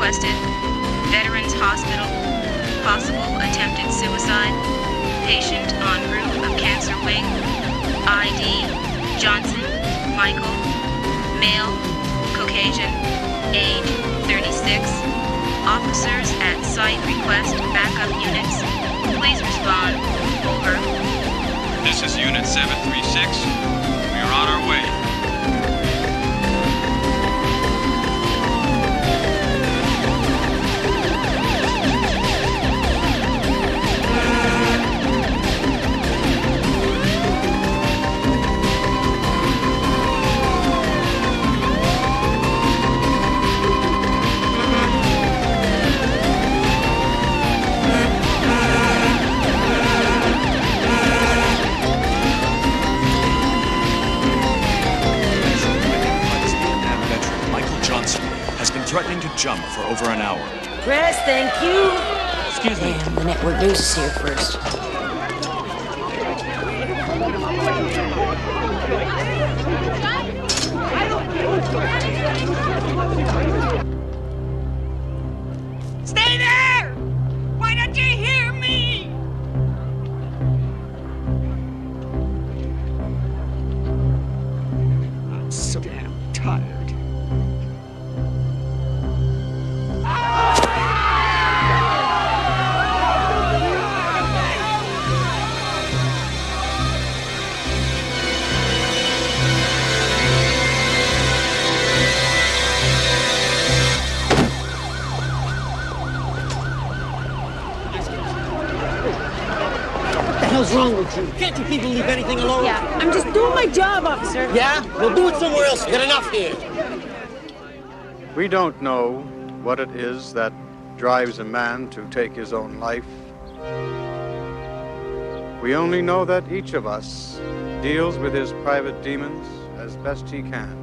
requested. Veterans Hospital. Possible attempted suicide. Patient en route of cancer wing. ID Johnson Michael. Male. Caucasian. Age 36. Officers at site request backup units. Please respond. Over. This is Unit 736. We are on our way. Threatening to jump for over an hour. Press, thank you. Excuse me. Damn, the network news is here first. Stay there! Why don't you hear me? I'm so damn tired. What's wrong with you? Can't you people leave anything alone? Yeah, I'm just doing my job, officer. Yeah? We'll do it somewhere else. Get enough here. We don't know what it is that drives a man to take his own life. We only know that each of us deals with his private demons as best he can.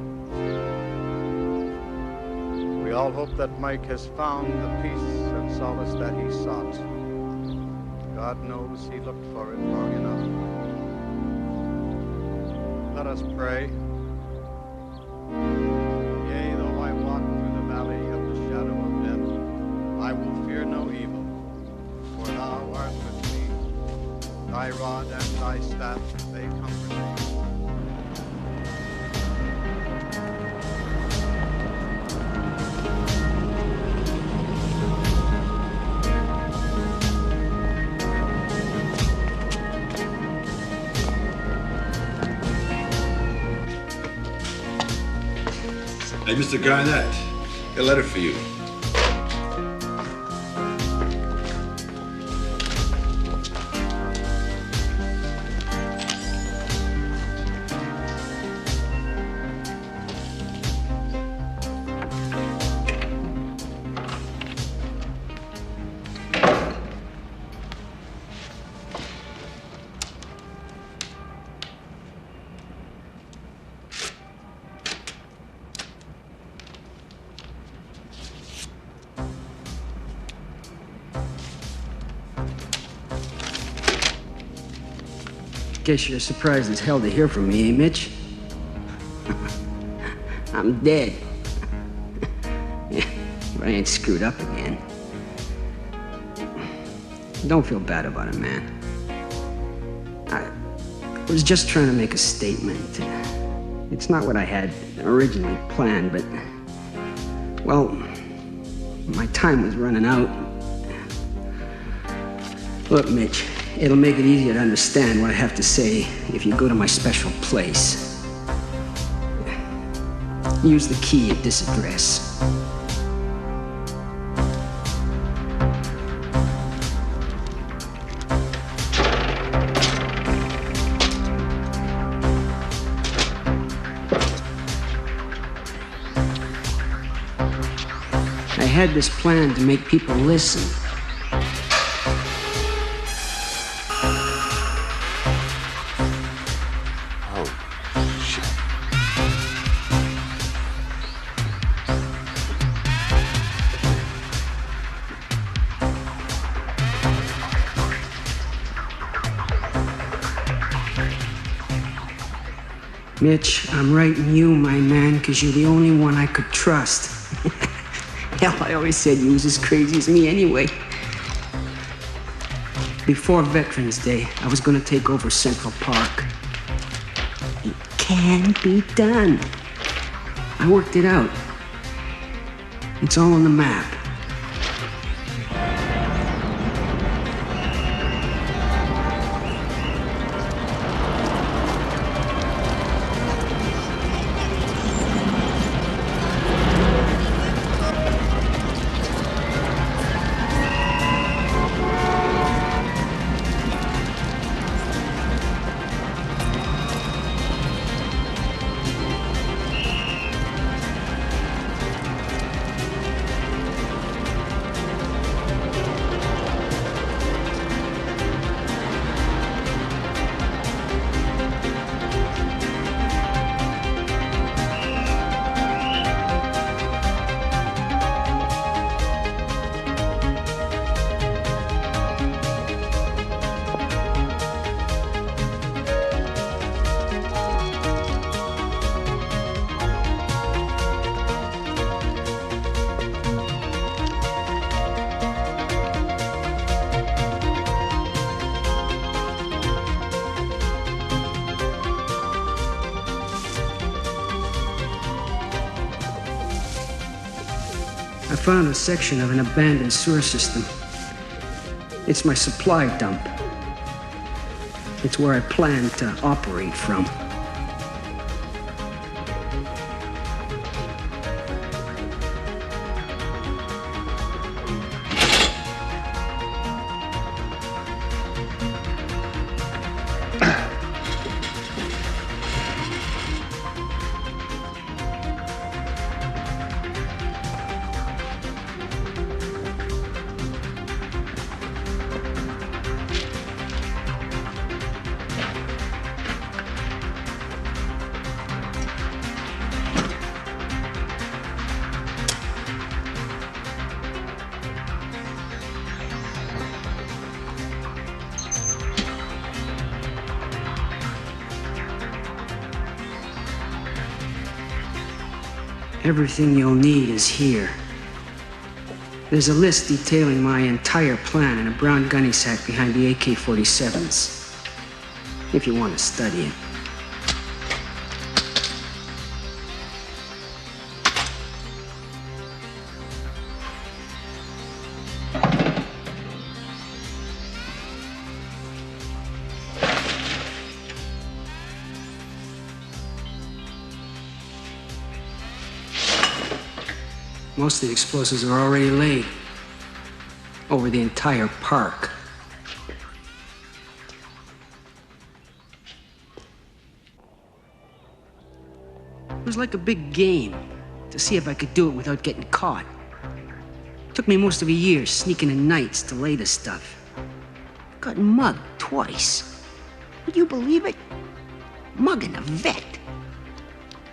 We all hope that Mike has found the peace and solace that he sought. God knows he looked for it long enough. Let us pray. Yea, though I walk through the valley of the shadow of death, I will fear no evil, for thou art with me. Thy rod and thy staff, they comfort me. Hey, Mr. Garnett, a letter for you. Guess you're surprised as hell to hear from me, eh, Mitch? I'm dead. But I ain't screwed up again. Don't feel bad about it, man. I was just trying to make a statement. It's not what I had originally planned, but, well, my time was running out. Look, Mitch, it'll make it easier to understand what I have to say if you go to my special place. Use the key at this address. I had this plan to make people listen. Mitch, I'm writing you, my man, because you're the only one I could trust. Hell, I always said you was as crazy as me anyway. Before Veterans Day, I was gonna take over Central Park. It can be done. I worked it out. It's all on the map. I found a section of an abandoned sewer system. It's my supply dump. It's where I plan to operate from. Everything you'll need is here. There's a list detailing my entire plan in a brown gunny sack behind the AK-47s, if you want to study it. Most of the explosives are already laid over the entire park. It was like a big game to see if I could do it without getting caught. It took me most of a year sneaking in nights to lay the stuff. Got mugged twice. Would you believe it? Mugging a vet.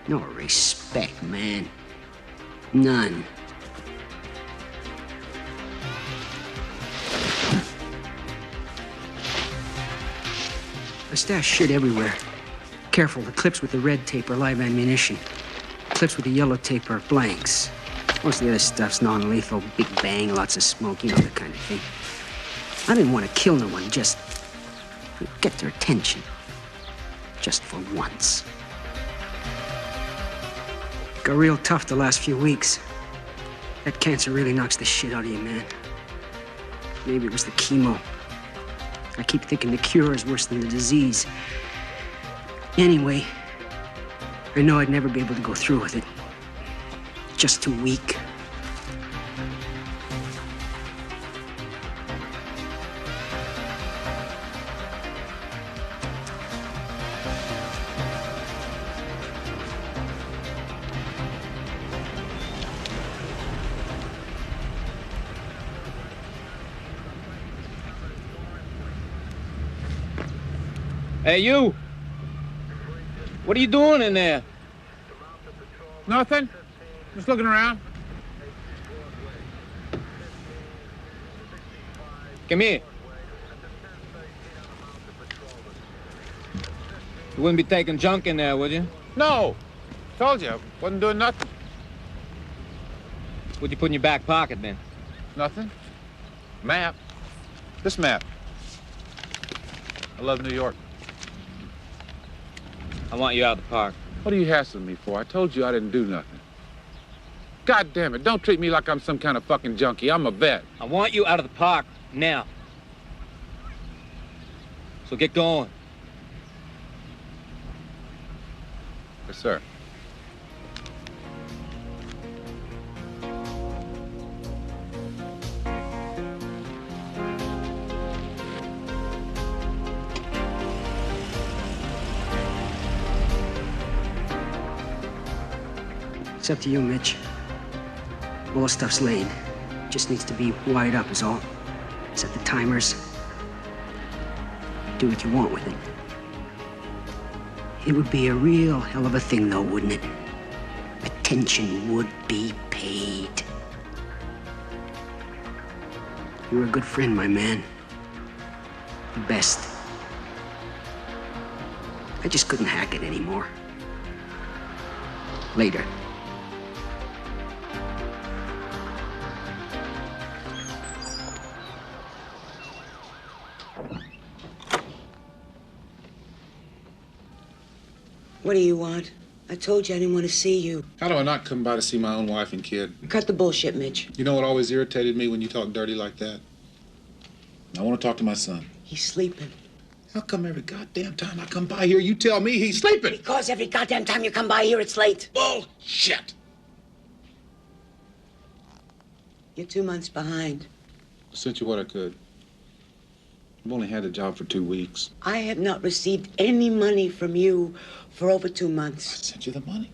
No respect, man. None. I stash shit everywhere. Careful, the clips with the red tape are live ammunition. Clips with the yellow tape are blanks. Most of the other stuff's non-lethal. Big bang, lots of smoke, you know, the kind of thing. I didn't want to kill no one, just get their attention. Just for once. Got real tough the last few weeks. That cancer really knocks the shit out of you, man. Maybe it was the chemo. I keep thinking the cure is worse than the disease. Anyway, I know I'd never be able to go through with it. Just too weak. Hey, you! What are you doing in there? Nothing. Just looking around. Come here. You wouldn't be taking junk in there, would you? No. Told you. Wasn't doing nothing. What'd you put in your back pocket, then? Nothing. Map. This map. I love New York. I want you out of the park. What are you hassling me for? I told you I didn't do nothing. God damn it, don't treat me like I'm some kind of fucking junkie. I'm a vet. I want you out of the park, now. So get going. Yes, sir. It's up to you, Mitch. All the stuff's laid. Just needs to be wired up is all. Set the timers. Do what you want with it. It would be a real hell of a thing, though, wouldn't it? Attention would be paid. You're a good friend, my man. The best. I just couldn't hack it anymore. Later. What do you want? I told you I didn't want to see you. How do I not come by to see my own wife and kid? Cut the bullshit, Mitch. You know what always irritated me when you talk dirty like that? I want to talk to my son. He's sleeping. How come every goddamn time I come by here, you tell me he's sleeping? Because every goddamn time you come by here, it's late. Bullshit. You're 2 months behind. I sent you what I could. I've only had the job for 2 weeks. I have not received any money from you for over 2 I months. sent you the money.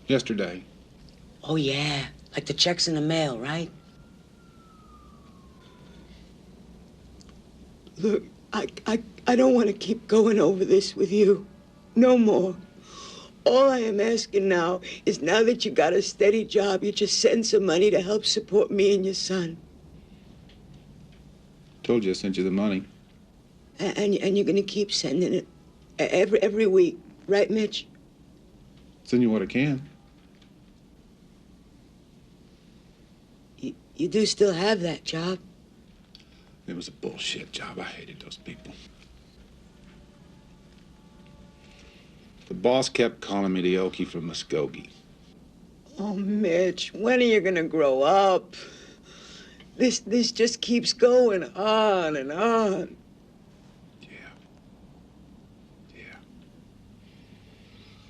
Yesterday. Oh, yeah. Like the checks in the mail, right? Look, I don't want to keep going over this with you. No more. All I am asking now is now that you got a steady job, you just send some money to help support me and your son. Told you I sent you the money. And you're going to keep sending it every week, right, Mitch? Send you what I can. You do still have that job? It was a bullshit job. I hated those people. The boss kept calling me the Okie from Muskogee. Oh, Mitch, when are you going to grow up? This just keeps going on and on. Yeah.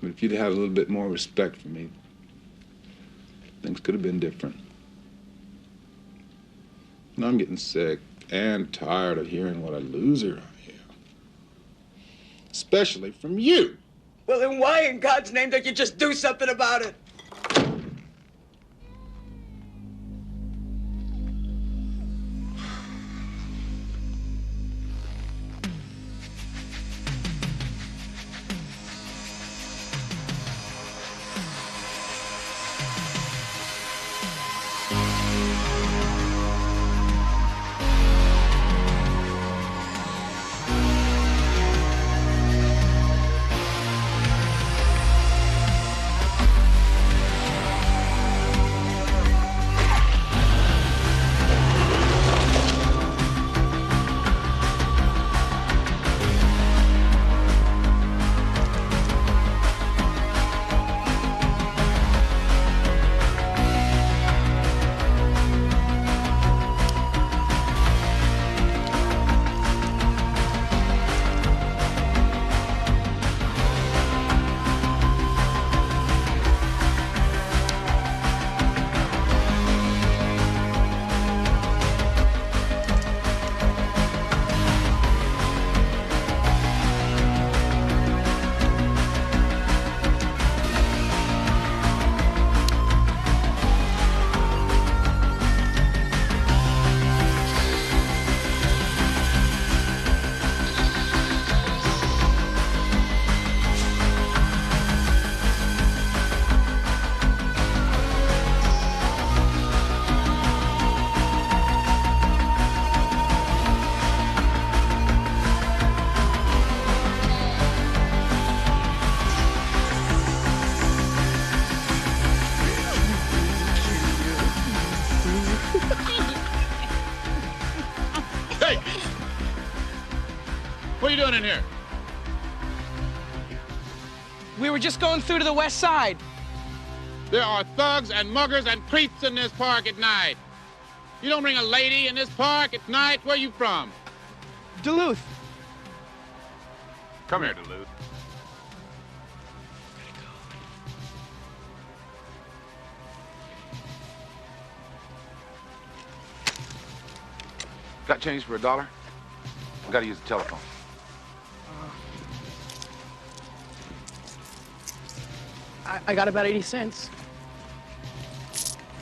But if you'd had a little bit more respect for me, things could have been different. Now I'm getting sick and tired of hearing what a loser I am. Especially from you. Well, then why in God's name don't you just do something about it? What are you doing in here? We were just going through to the west side. There are thugs and muggers and creeps in this park at night. You don't bring a lady in this park at night. Where you from? Duluth. Come here, Duluth. Got change for $1? I gotta use the telephone. I got about 80 cents.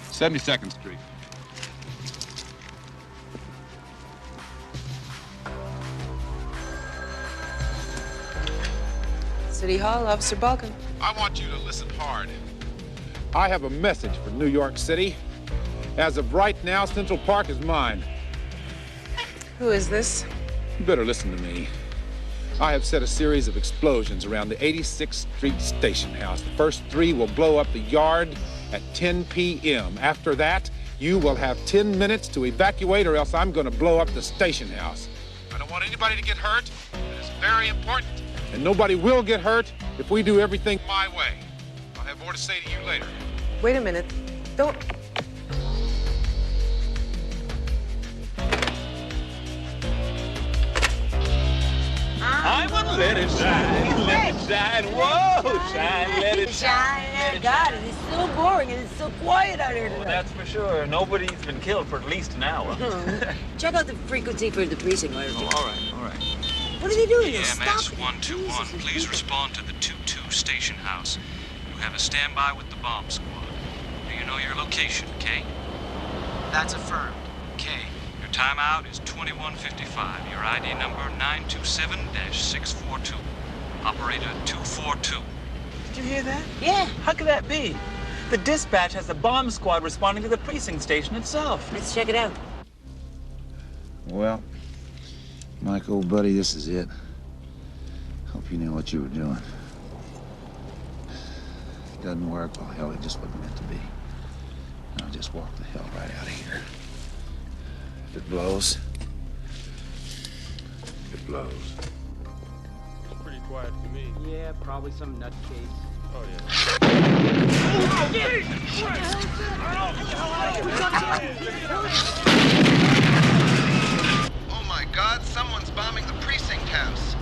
72nd Street. City Hall, Officer Balkan. I want you to listen hard. I have a message for New York City. As of right now, Central Park is mine. Who is this? You better listen to me. I have set a series of explosions around the 86th Street Station House. The first 3 will blow up the yard at 10 p.m. After that, you will have 10 minutes to evacuate, or else I'm going to blow up the station house. I don't want anybody to get hurt. It is very important. And nobody will get hurt if we do everything my way. I'll have more to say to you later. Wait a minute. Don't... I want let it shine, let it shine. Whoa, shine, let it shine. God, it is so boring and it's so quiet out here tonight. Well, that's for sure. Nobody's been killed for at least an hour. Check out the frequency for the precinct, Larry. Oh, all right, all right. What are they doing? EMS 121, please respond to the 2-2 station house. You have a standby with the bomb squad. Do you know your location, Kay? That's affirmed. Kay. Your timeout is 21:55. Your ID number 927-642. Operator 242. Did you hear that? Yeah. How could that be? The dispatch has the bomb squad responding to the precinct station itself. Let's check it out. Well, Mike, old buddy, this is it. Hope you knew what you were doing. If it doesn't work, well, hell, it just wasn't meant to be. I'll just walk the hell right out of here. If it blows, it blows. It's pretty quiet to me. Yeah, probably some nutcase. Oh, yeah. Oh, my God, someone's bombing the precinct house.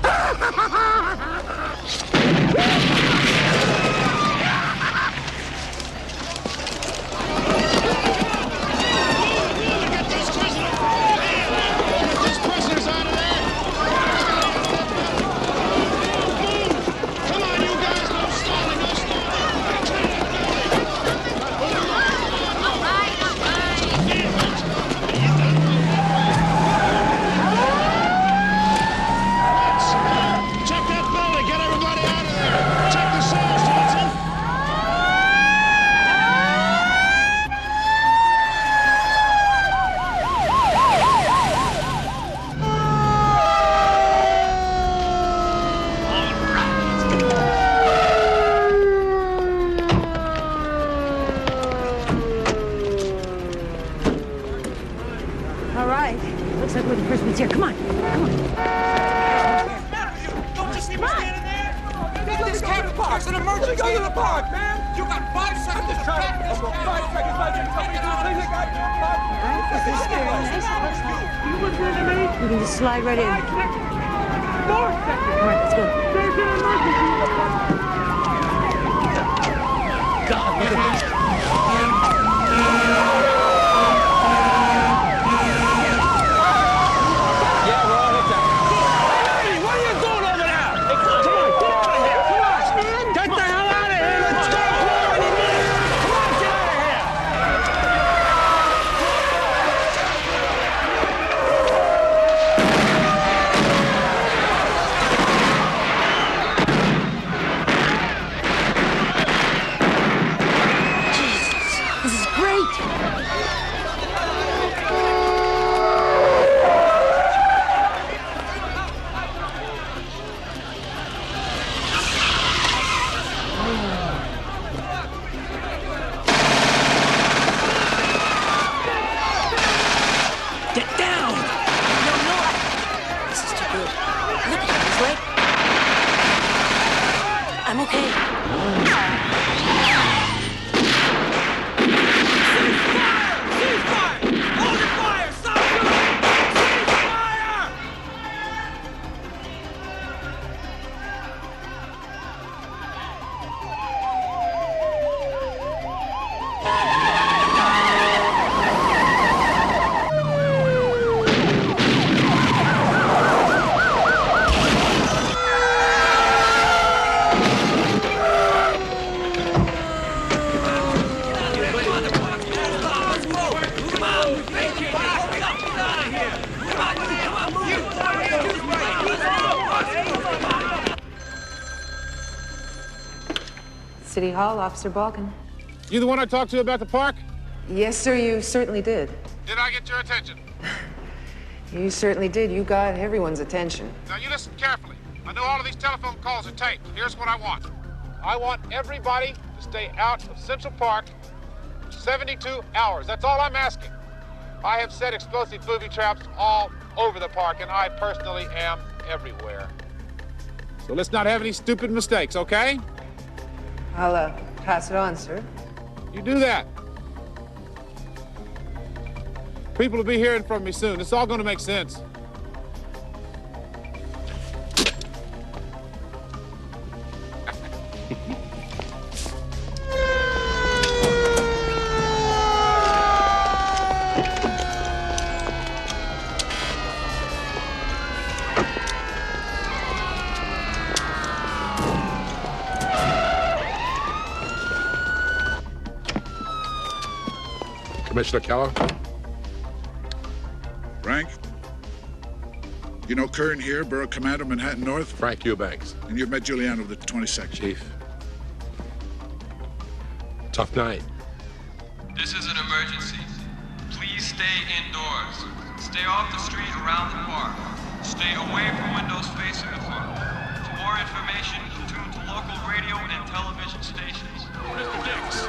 All right. Looks like we're the first ones here. Come on. Come on. Don't you see me standing there? Go to this cat park. It's an emergency. Go to the park, man. You got 5 seconds to track this cat. 5 seconds. We can just slide right in. 4 seconds. All right, let's go. There's an emergency. God, look at this. I'm okay. City Hall, Officer Balkan. You the one I talked to about the park? Yes, sir, you certainly did. Did I get your attention? You certainly did. You got everyone's attention. Now, you listen carefully. I know all of these telephone calls are taped. Here's what I want. I want everybody to stay out of Central Park for 72 hours. That's all I'm asking. I have set explosive booby traps all over the park, and I personally am everywhere. So let's not have any stupid mistakes, okay? I'll pass it on, sir. You do that. People will be hearing from me soon. It's all going to make sense. Commissioner Keller? Frank? You know Kern here, Borough Commander, Manhattan North? Frank Eubanks. And you've met Giuliano of the 22nd. Chief. Tough night. This is an emergency. Please stay indoors. Stay off the street around the park. Stay away from windows facing the park. For more information, tune to local radio and television stations. Mr. Dix,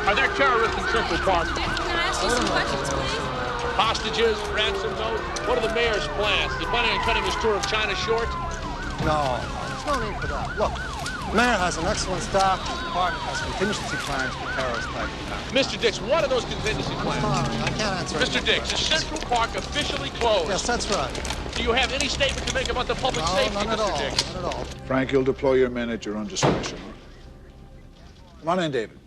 are there terrorists in Central Park? Can I ask you some questions, please? Hostages, ransom note? What are the mayor's plans? You planning on cutting his tour of China short? No, there's no need for that. Look, the mayor has an excellent staff. The department has contingency plans for terrorist type attacks. Mr. Dix, what are those contingency plans? I can't answer Mr. Dix, is Central Park officially closed? Yes, that's right. Do you have any statement to make about the public safety, none at Mr. all. Dix? None at all. Frank, you'll deploy your men at your own discretion. Come on in, David.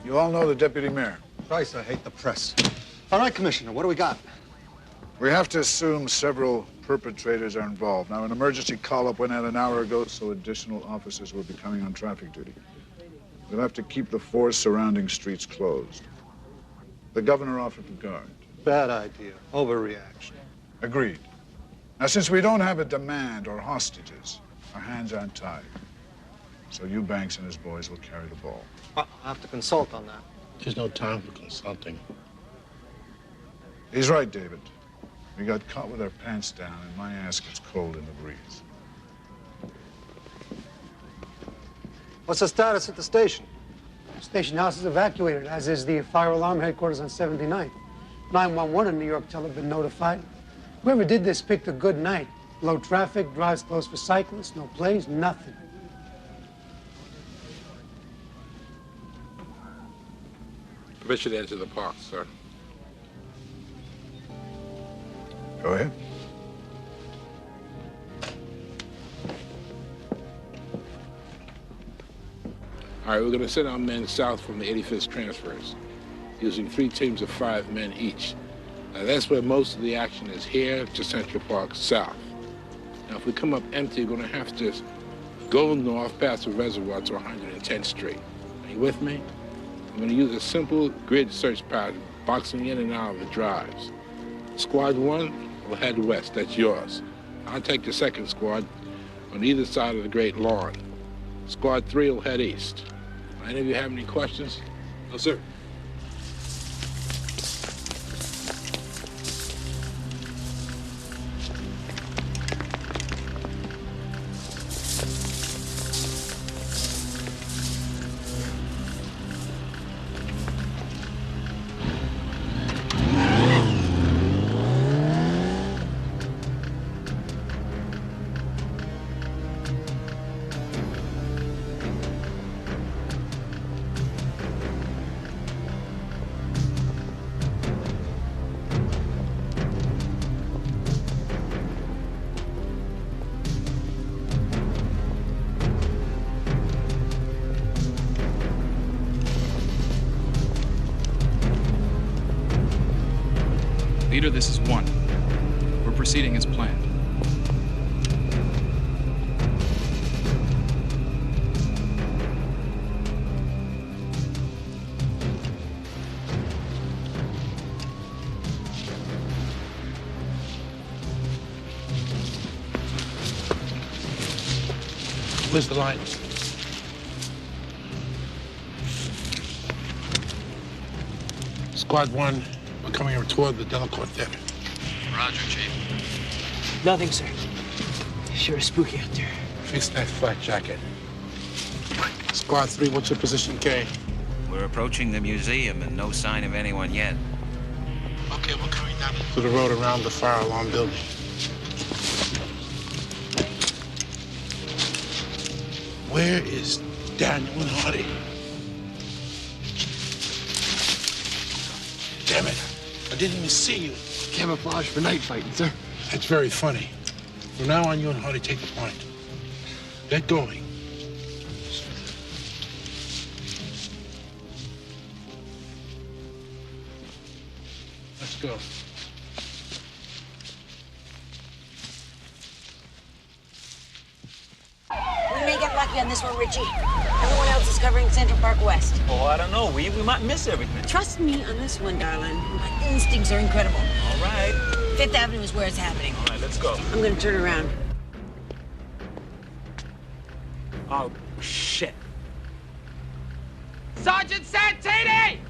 You all know the deputy mayor. Christ, I hate the press. All right, Commissioner, what do we got? We have to assume several perpetrators are involved. Now, an emergency call-up went out an hour ago, so additional officers will be coming on traffic duty. We'll have to keep the 4 surrounding streets closed. The governor offered to guard. Bad idea. Overreaction. Agreed. Now, since we don't have a demand or hostages, our hands aren't tied. So Eubanks and his boys will carry the ball. I'll have to consult on that. There's no time for consulting. He's right, David. We got caught with our pants down, and my ass gets cold in the breeze. What's the status at the station? Station house is evacuated, as is the fire alarm headquarters on 79th. 911 in New York Tel have been notified. Whoever did this picked a good night. Low traffic, drives closed for cyclists, no plays, nothing. Permission to enter the park, sir. Go ahead. All right, we're going to send our men south from the 85th transfers, using 3 teams of 5 men each. Now, that's where most of the action is, here to Central Park south. Now, if we come up empty, we're going to have to go north past the reservoir to 110th Street. Are you with me? I'm going to use a simple grid search pattern, boxing in and out of the drives. Squad 1 will head west. That's yours. I'll take the second squad on either side of the Great Lawn. Squad 3 will head east. Any of you have any questions? No, sir. Leader, this is 1. We're proceeding as planned. Where's the line? Squad 1, we're coming toward the Delacorte Theater. Roger, Chief. Nothing, sir. Sure is spooky out there. Fix that flak jacket. Squad 3, what's your position, K? We're approaching the museum and no sign of anyone yet. Okay, we're coming down to the road around the fire alarm building. Where is Daniel and Hardy? Damn it. I didn't even see you. Camouflage for night fighting, sir. That's very funny. From now on, you and Hardy take the point. Get going. Let's go. We may get lucky on this one, Richie. Everyone else is covering Central Park West. Oh, I don't know. We might miss everything. Trust me on this one, darling. My instincts are incredible. All right. Fifth Avenue is where it's happening. All right, let's go. I'm gonna turn around. Oh, shit. Sergeant Santini!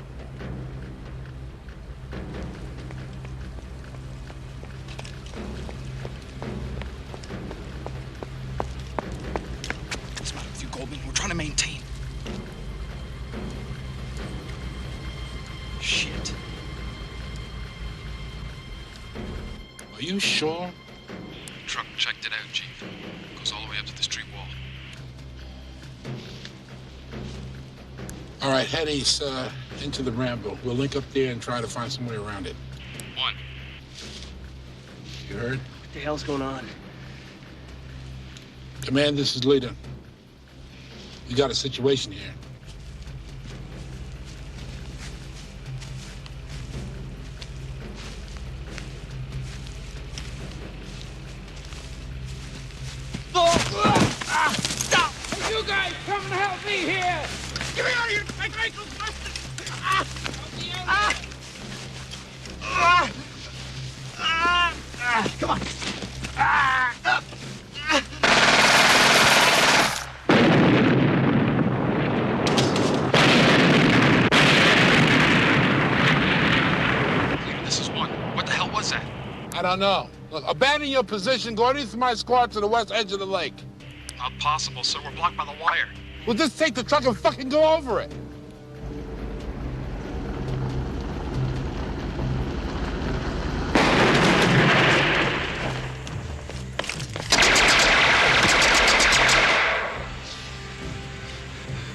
What's the matter with you, Goldman? We're trying to maintain. Shit. Are you sure? Truck checked it out, Chief. Goes all the way up to the street wall. All right, head east into the Rambo. We'll link up there and try to find some way around it. 1. You heard? What the hell's going on? Command, this is Leader. We got a situation here. Stop! Hey, you guys, come and help me here! Get me out of here! My ankle's busted! Come on! This is 1. What the hell was that? I don't know. Look, abandon your position. Go underneath my squad to the west edge of the lake. Not possible, sir. We're blocked by the wire. Well, just take the truck and fucking go over it.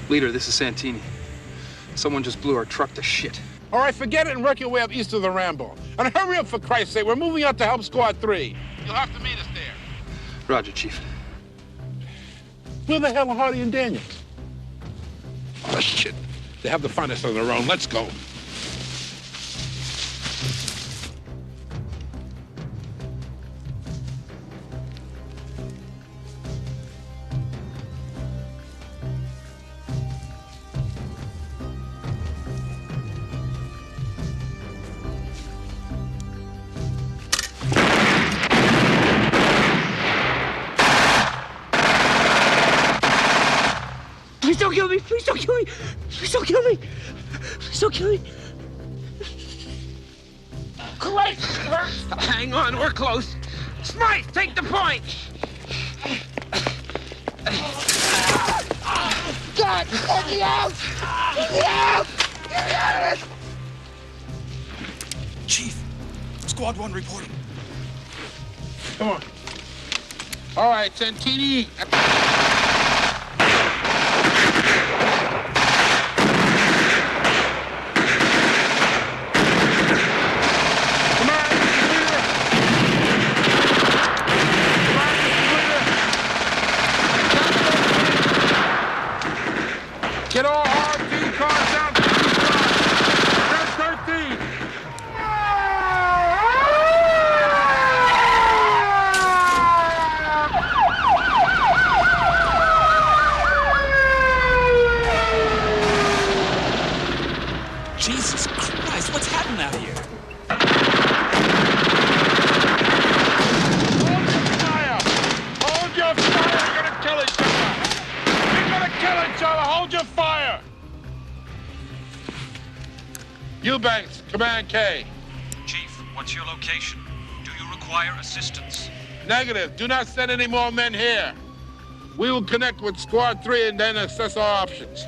Leader, this is Santini. Someone just blew our truck to shit. All right, forget it and work your way up east of the Rambo. And hurry up, for Christ's sake. We're moving out to help Squad 3. You'll have to meet us there. Roger, Chief. Where the hell are Hardy and Daniels? Oh, shit. They have to find us on their own. Let's go. Please don't kill me! Please don't kill me! Please don't kill me! Please don't kill me! Great! Hang on, we're close. Smythe, take the point! God, let me out! Let me out! Get me out of this! Chief, Squad 1 reporting. Come on. All right, Santini. Get all RT cars out to the 13. Eubanks, Command K. Chief, what's your location? Do you require assistance? Negative. Do not send any more men here. We will connect with Squad 3 and then assess our options.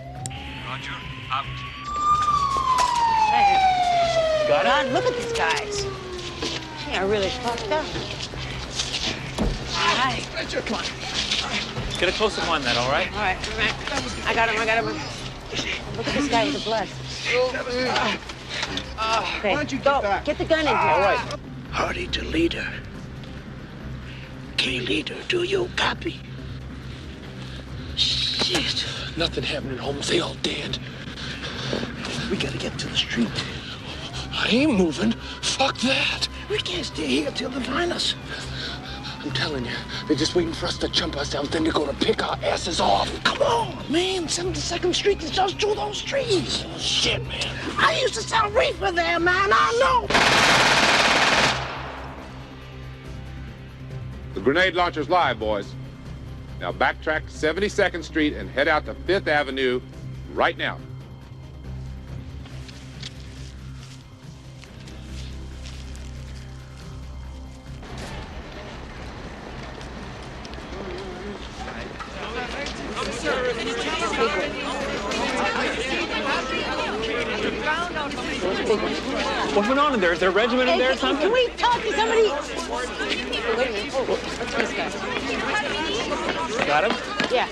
Roger. Out. God, look at these guys. They are really fucked up. All right. Come on. Get a closer on that, all right? All right. I got him. Look at this guy with the blood. Okay, why don't you get back? Get the gun in here. All right. Hardy to leader. K leader, do you copy? Shit. Nothing happening, Holmes. They all dead. We gotta get to the street. I ain't moving. Fuck that. We can't stay here till they find us. I'm telling you, they're just waiting for us to jump us out, then they're gonna pick our asses off. Come on, man. 72nd Street is just through those trees. Oh, shit, man. I used to sell reefer there, man. I know. The grenade launcher's live, boys. Now backtrack 72nd Street and head out to 5th Avenue right now. What went on in there? Is there a regiment in there or something? Can we talk to somebody? Wait a minute. What's this guy? Got him? Yeah.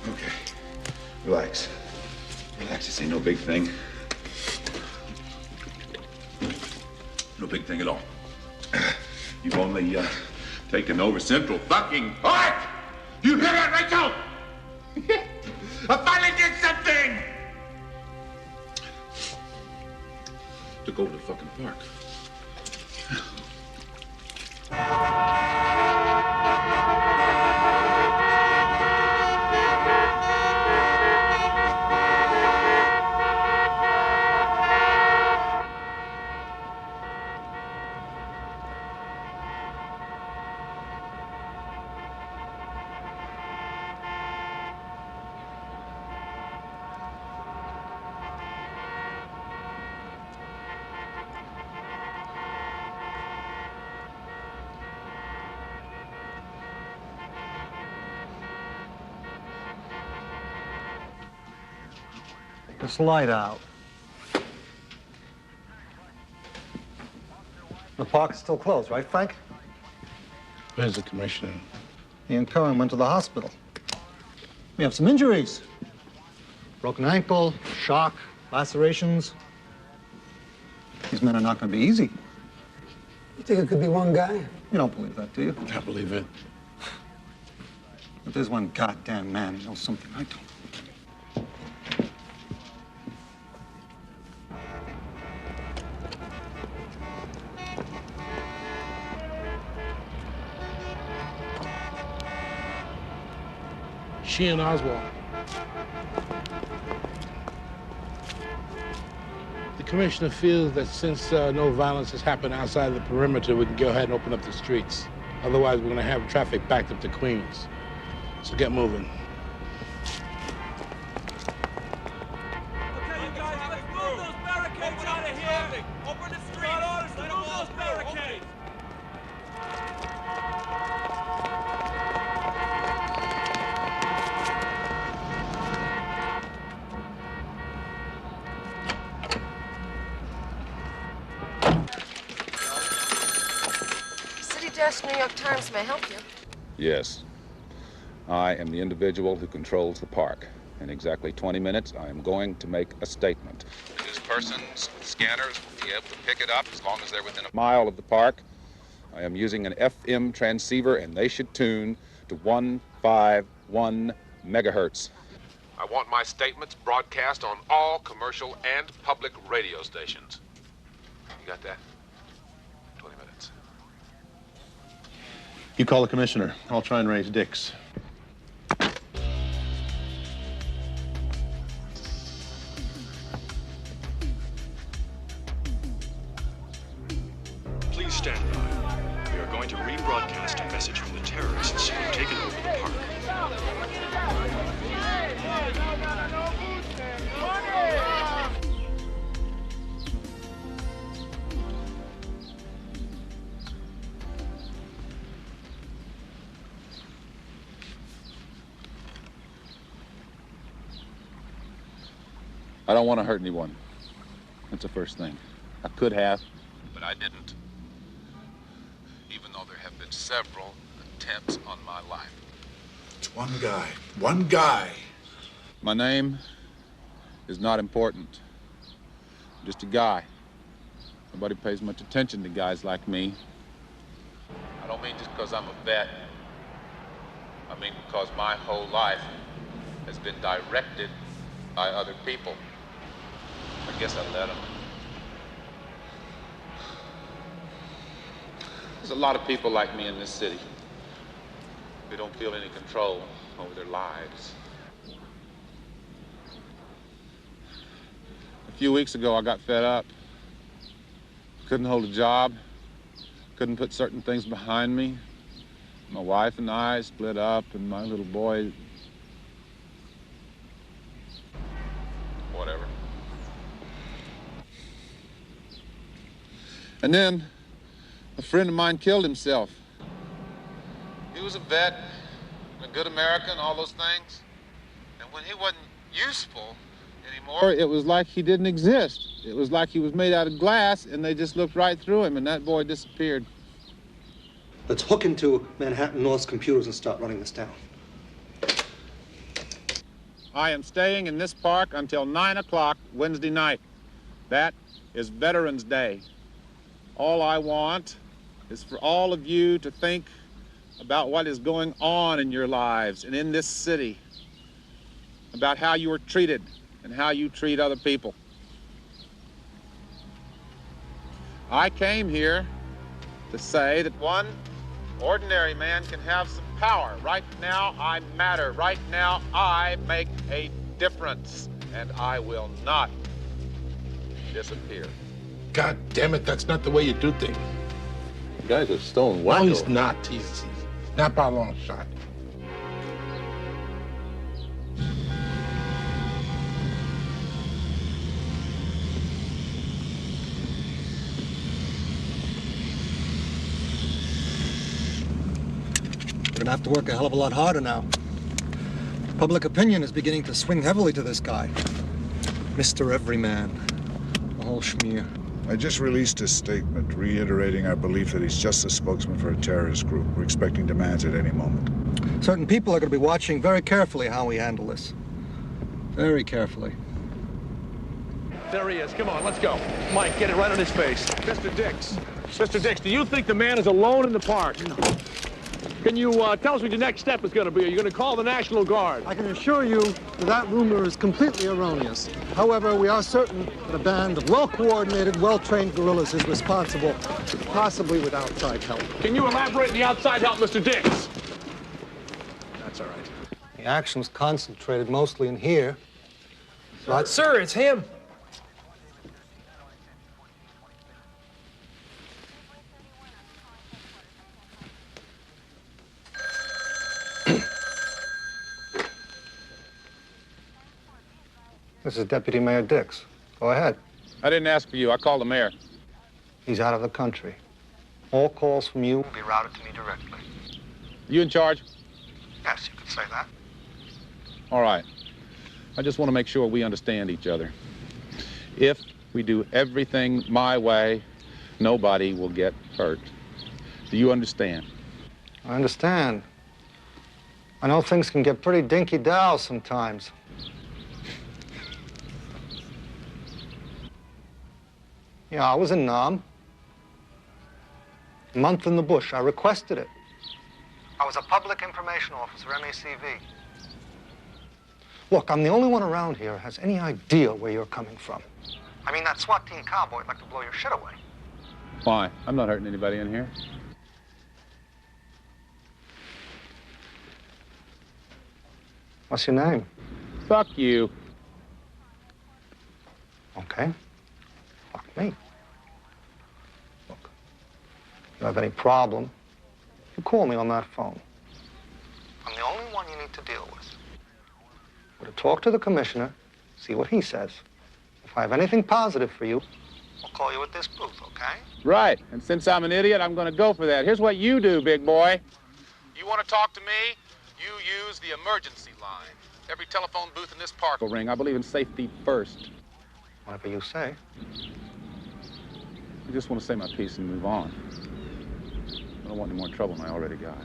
Okay. Relax. Relax, this ain't no big thing. No big thing at all. You've only taken over Central fucking Park! You hear that, Rachel? I finally did something! Took over the fucking park. It's light out. The park is still closed, right, Frank? Where's the commissioner? He and Curran went to the hospital. We have some injuries. Broken ankle, shock, lacerations. These men are not going to be easy. You think it could be one guy? You don't believe that, do you? I believe it. But there's one goddamn man who knows something I don't. She and Oswald. The commissioner feels that since no violence has happened outside of the perimeter, we can go ahead and open up the streets. Otherwise, we're going to have traffic backed up to Queens. So get moving. City Desk, New York Times, may I help you? Yes. I am the individual who controls the park. In exactly 20 minutes, I am going to make a statement. News persons, scanners will be able to pick it up as long as they're within a mile of the park. I am using an FM transceiver, and they should tune to 151 megahertz. I want my statements broadcast on all commercial and public radio stations. You got that? 20 minutes. You call the commissioner. I'll try and raise Dix. Please stand by. We are going to rebroadcast a message from the terrorists who have taken over the park. I don't want to hurt anyone. That's the first thing. I could have, but I didn't. Even though there have been several attempts on my life. It's one guy. One guy. My name is not important. I'm just a guy. Nobody pays much attention to guys like me. I don't mean just because I'm a vet. I mean because my whole life has been directed by other people. I guess I let them. There's a lot of people like me in this city. They don't feel any control over their lives. A few weeks ago, I got fed up. Couldn't hold a job. Couldn't put certain things behind me. My wife and I split up, and my little boy... Whatever. And then a friend of mine killed himself. He was a vet, a good American, all those things. And when he wasn't useful anymore, it was like he didn't exist. It was like he was made out of glass, and they just looked right through him, and that boy disappeared. Let's hook into Manhattan North's computers and start running this down. I am staying in this park until 9 o'clock Wednesday night. That is Veterans Day. All I want is for all of you to think about what is going on in your lives and in this city, about how you are treated and how you treat other people. I came here to say that one ordinary man can have some power. Right now, I matter. Right now, I make a difference, and I will not disappear. God damn it, that's not the way you do things. The guy's a stone wacko. No, he's not. He's not by a long shot. We're gonna have to work a hell of a lot harder now. Public opinion is beginning to swing heavily to this guy. Mr. Everyman. The whole schmear. I just released a statement reiterating our belief that he's just a spokesman for a terrorist group. We're expecting demands at any moment. Certain people are going to be watching very carefully how we handle this. Very carefully. There he is. Come on, let's go. Mike, get it right on his face. Mr. Dix. Mr. Dix, do you think the man is alone in the park? No. Can you tell us what your next step is going to be? Are you going to call the National Guard? I can assure you that rumor is completely erroneous. However, we are certain that a band of well-coordinated, well-trained guerrillas is responsible, possibly with outside help. Can you elaborate on the outside help, Mr. Dix? That's all right. The action's concentrated mostly in here. But Sir, it's him. this is Deputy Mayor Dix. Go ahead. I didn't ask for you. I called the mayor. He's out of the country. All calls from you will be routed to me directly. You in charge? Yes, you could say that. All right. I just want to make sure we understand each other. If we do everything my way, nobody will get hurt. Do you understand? I understand. I know things can get pretty dinky-dow sometimes. Yeah, I was in Nam. A month in the bush. I requested it. I was a public information officer, MACV. Look, I'm the only one around here who has any idea where you're coming from. I mean, that SWAT team cowboy would like to blow your shit away. Why? I'm not hurting anybody in here. What's your name? Fuck you. Okay. Fuck me. Look, if you have any problem, you call me on that phone. I'm the only one you need to deal with. We're to talk to the commissioner, see what he says. If I have anything positive for you, I'll call you at this booth, okay? Right. And since I'm an idiot, I'm going to go for that. Here's what you do, big boy. You want to talk to me? You use the emergency line. Every telephone booth in this park will ring. I believe in safety first. Whatever you say. I just want to say my piece and move on. I don't want any more trouble than I already got.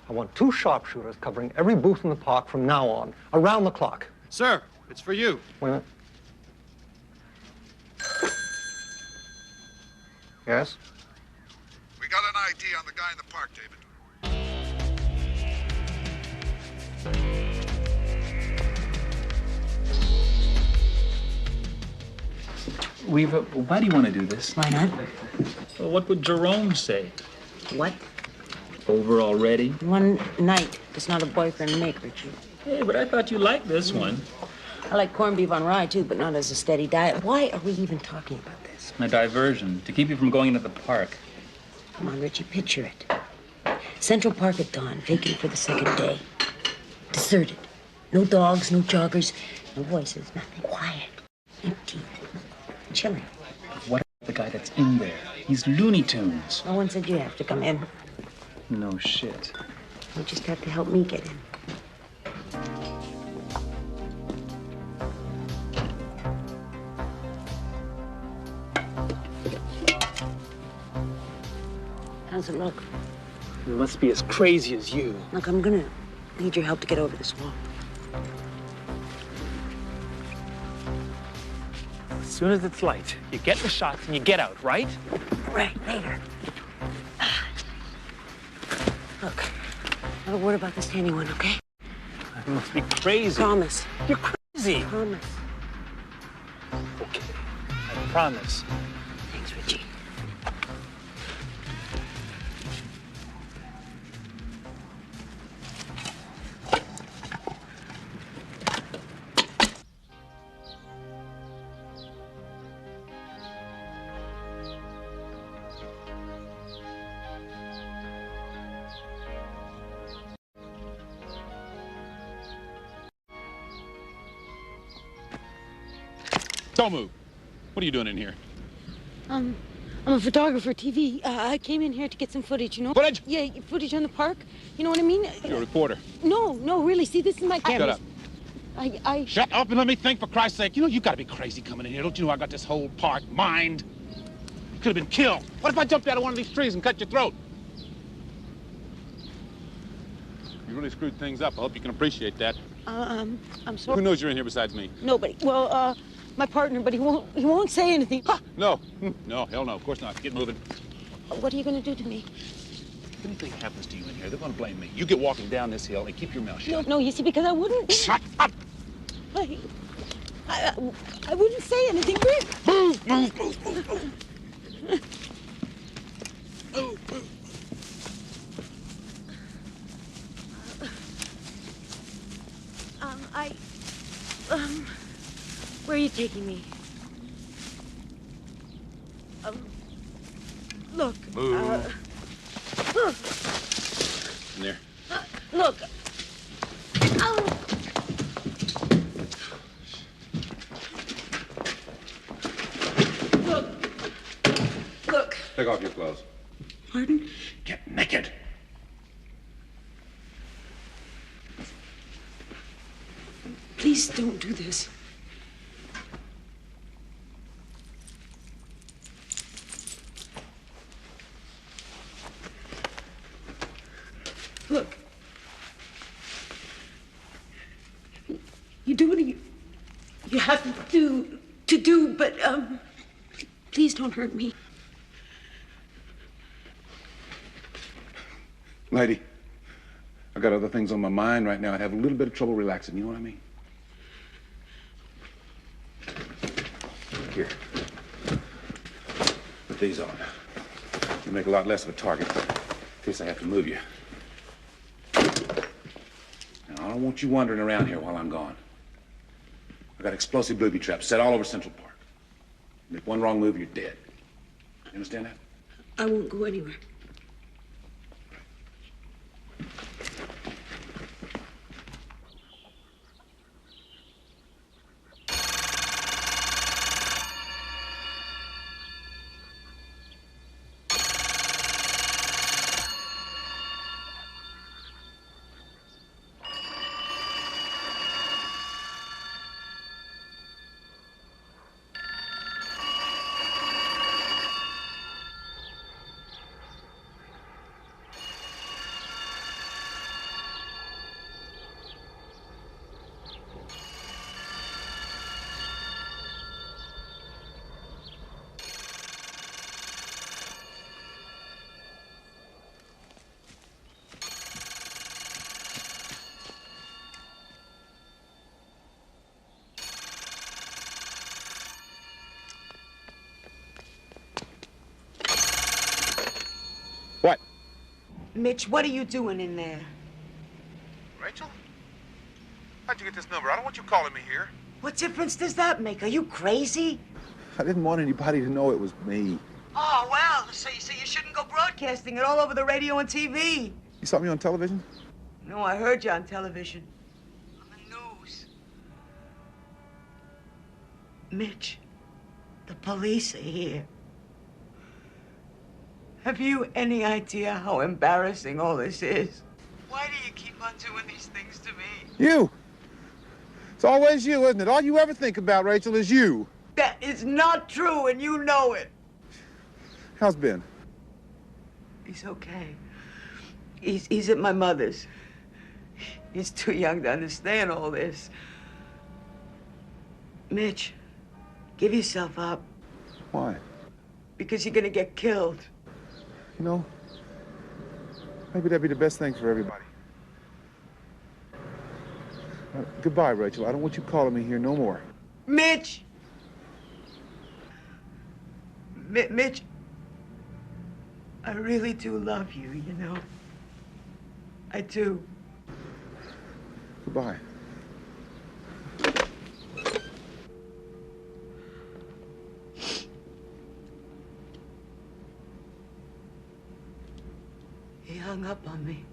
I want 2 sharpshooters covering every booth in the park from now on, around the clock. Sir, it's for you. Wait a minute. Yes? We got an ID on the guy in the park, David. Why do you want to do this? Why not? Well, what would Jerome say? What? Over already? One night does not a boyfriend make, Richie. Hey, but I thought you liked this one. I like corned beef on rye, too, but not as a steady diet. Why are we even talking about this? A diversion, to keep you from going into the park. Come on, Richie, picture it. Central Park at dawn, vacant for the second day. Deserted. No dogs, no joggers, no voices, nothing. Quiet. Empty. Chilling. What about the guy that's in there? He's Looney Tunes. No one said you have to come in. No shit. You just have to help me get in. How's it look? It must be as crazy as you. Look, I'm gonna need your help to get over this wall. As soon as it's light, you get the shots and you get out, right? Right, later. Look, not a word about this to anyone, okay? You must be crazy. Promise. You're crazy. Promise. Okay, I promise. Thanks, Richie. Don't move. What are you doing in here? I'm a photographer, TV. I came in here to get some footage, you know? Footage? Yeah, footage on the park. You know what I mean? You're a reporter. No, really. See, this is my camera. Shut up. I... Shut up and let me think, for Christ's sake. You know, you gotta be crazy coming in here. Don't you know I got this whole park mined? You could have been killed. What if I jumped out of one of these trees and cut your throat? You really screwed things up. I hope you can appreciate that. I'm sorry. Who knows you're in here besides me? Nobody. Well, my partner, but he won't say anything. Ha! No. No, hell no. Of course not. Get moving. What are you gonna do to me? If anything happens to you in here, they're gonna blame me. You get walking down this hill and keep your mouth shut. No, you see, because I wouldn't. Shut up! I wouldn't say anything. Move! Where are you taking me? Look. Move. In there. Look. Look. Take off your clothes. Pardon? Get naked. Please don't do this. Look. You do what you have to do, but, please don't hurt me. Lady, I got other things on my mind right now. I have a little bit of trouble relaxing, you know what I mean? Here. Put these on. You make a lot less of a target in case I have to move you. Now, I don't want you wandering around here while I'm gone. I got explosive booby traps set all over Central Park. Make one wrong move, you're dead. You understand that? I won't go anywhere. What? Mitch, what are you doing in there? Rachel? How'd you get this number? I don't want you calling me here. What difference does that make? Are you crazy? I didn't want anybody to know it was me. Oh, well, so you shouldn't go broadcasting it all over the radio and TV. You saw me on television? No, I heard you on television. On the news. Mitch, the police are here. Have you any idea how embarrassing all this is? Why do you keep on doing these things to me? You! It's always you, isn't it? All you ever think about, Rachel, is you. That is not true, and you know it. How's Ben? He's okay. He's at my mother's. He's too young to understand all this. Mitch, give yourself up. Why? Because you're gonna get killed. You know, maybe that'd be the best thing for everybody. Goodbye, Rachel. I don't want you calling me here no more. Mitch! Mitch, I really do love you, you know. I do. Goodbye. He hung up on me.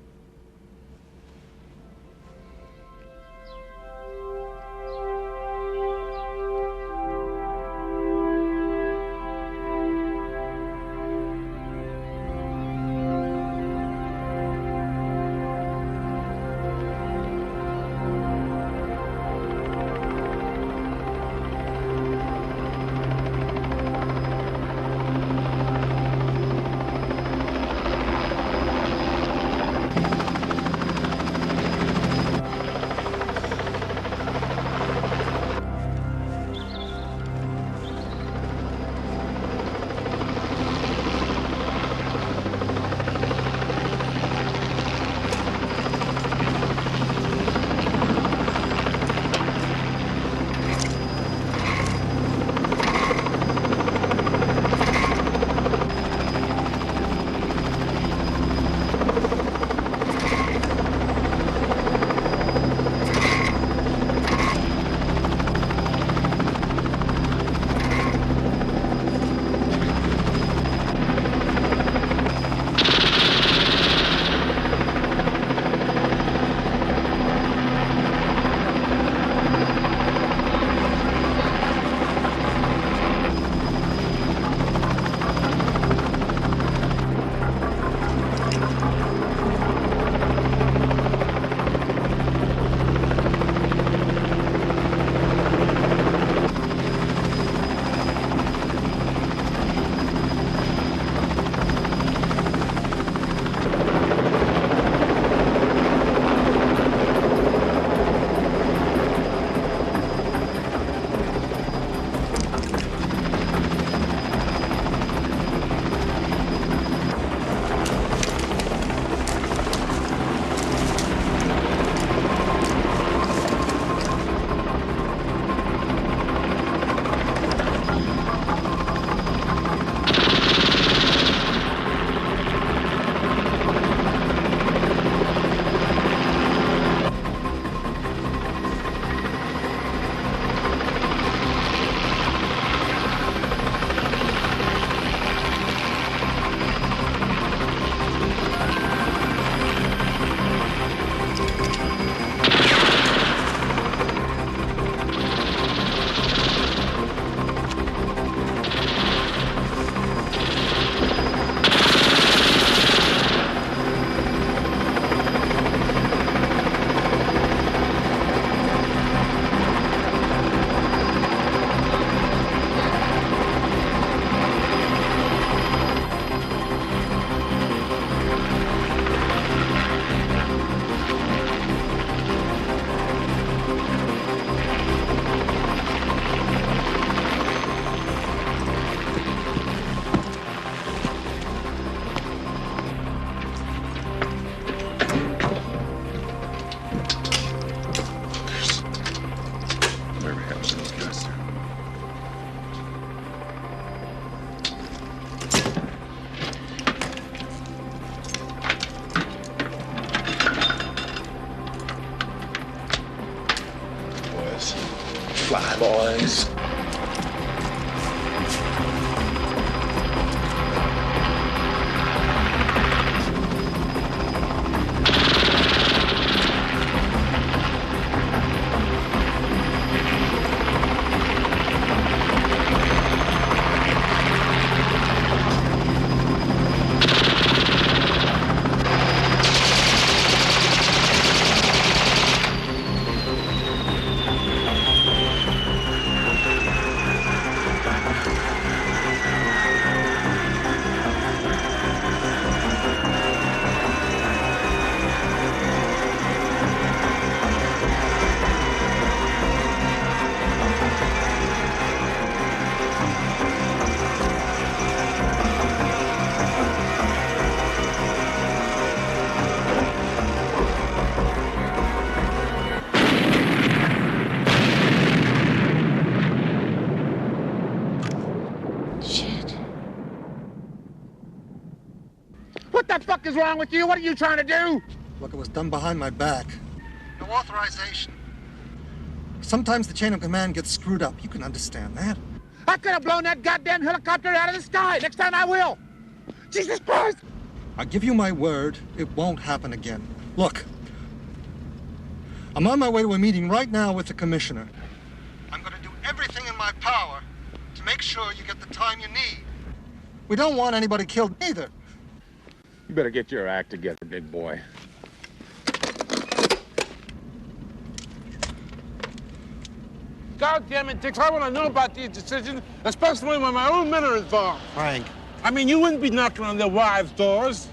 sir. Boys. Fly, boys. What the fuck is wrong with you? What are you trying to do? Look, it was done behind my back. No authorization. Sometimes the chain of command gets screwed up. You can understand that. I could have blown that goddamn helicopter out of the sky. Next time I will. Jesus Christ! I give you my word, it won't happen again. Look, I'm on my way to a meeting right now with the commissioner. I'm going to do everything in my power to make sure you get the time you need. We don't want anybody killed either. You better get your act together, big boy. God damn it, Dix, I want to know about these decisions, especially when my own men are involved. Frank. I mean, you wouldn't be knocking on their wives' doors.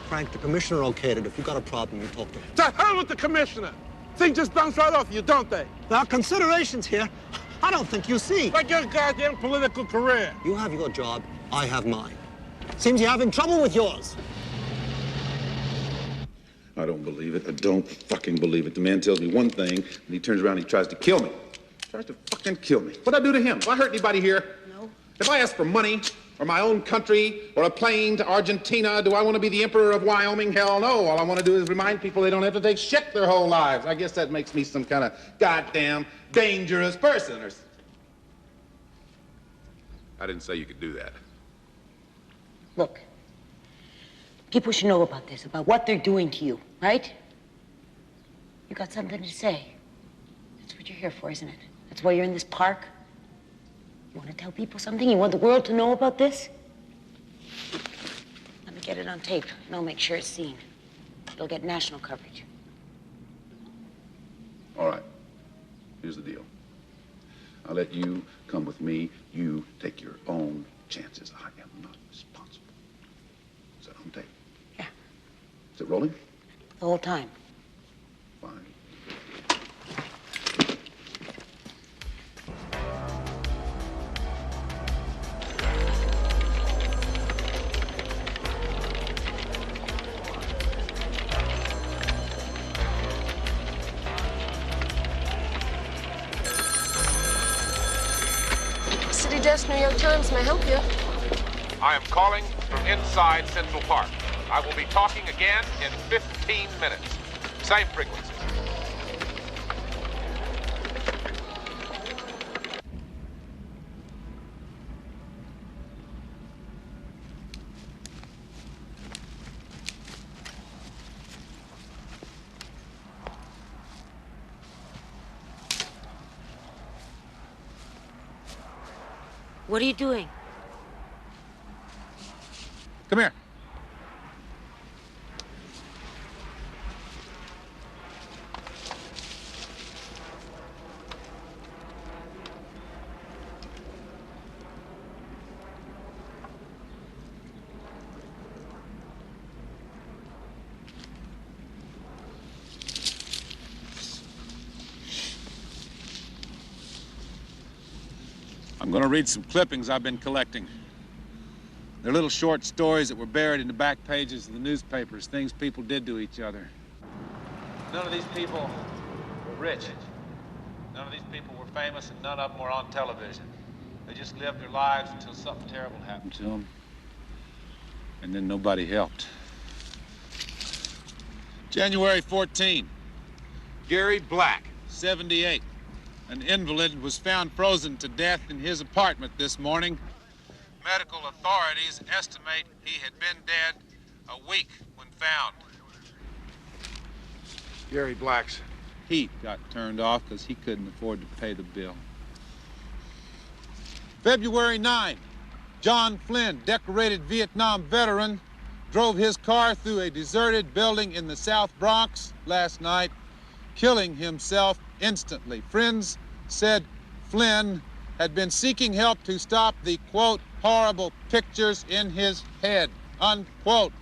Frank, the commissioner okayed it. If you got a problem, you talk to him. To hell with the commissioner. Things just bounce right off you, don't they? There are considerations here I don't think you see. Like your goddamn political career. You have your job, I have mine. Seems you're having trouble with yours. I don't believe it. I don't fucking believe it. The man tells me one thing, and he turns around and he tries to kill me. Tries to fucking kill me. What'd I do to him? Have I hurt anybody here? No. If I ask for money, or my own country, or a plane to Argentina, do I want to be the emperor of Wyoming? Hell no. All I want to do is remind people they don't have to take shit their whole lives. I guess that makes me some kind of goddamn dangerous person. Or... I didn't say you could do that. Look, people should know about this, about what they're doing to you, right? You got something to say. That's what you're here for, isn't it? That's why you're in this park? You want to tell people something? You want the world to know about this? Let me get it on tape, and I'll make sure it's seen. It'll get national coverage. All right. Here's the deal. I'll let you come with me. You take your own chances. I am not responsible. Is that on tape? Yeah. Is it rolling? The whole time. Fine. City Desk, New York Times, may I help you? I am calling from inside Central Park. I will be talking again in 15 minutes. Same frequency. What are you doing? Come here. I'm going to read some clippings I've been collecting. They're little short stories that were buried in the back pages of the newspapers, things people did to each other. None of these people were rich. None of these people were were famous and none of them were on television. They just lived their lives until something terrible happened to them. And then nobody helped. January 14, Gary Black, 78. An invalid was found frozen to death in his apartment this morning. Medical authorities estimate he had been dead a week when found. Gary Black's heat got turned off because he couldn't afford to pay the bill. February 9, John Flynn, decorated Vietnam veteran, drove his car through a deserted building in the South Bronx last night, killing himself instantly. Friends said Flynn had been seeking help to stop the, quote, horrible pictures in his head, unquote.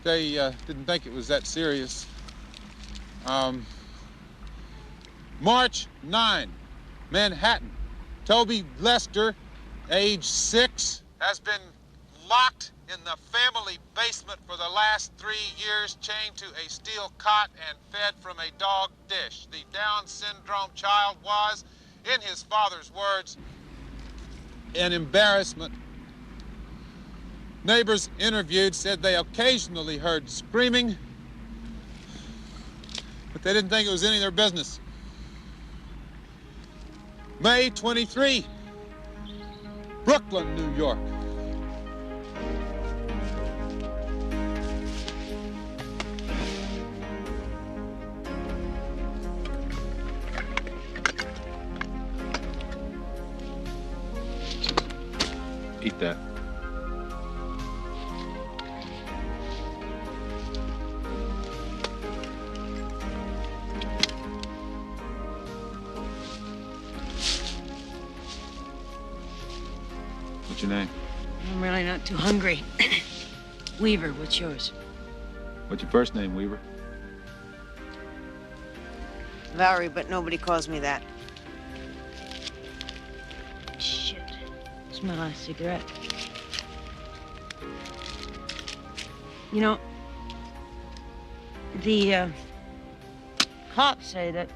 They didn't think it was that serious. March 9, Manhattan. Toby Lester, age 6, has been locked in the family basement for the last 3 years, chained to a steel cot and fed from a dog dish. The Down syndrome child was, in his father's words, an embarrassment. Neighbors interviewed said they occasionally heard screaming, but they didn't think it was any of their business. May 23, Brooklyn, New York. Eat that. What's your name? I'm really not too hungry. Weaver, what's yours? What's your first name, Weaver? Valerie, but nobody calls me that. Shit. It's my last cigarette. You know, the cops say that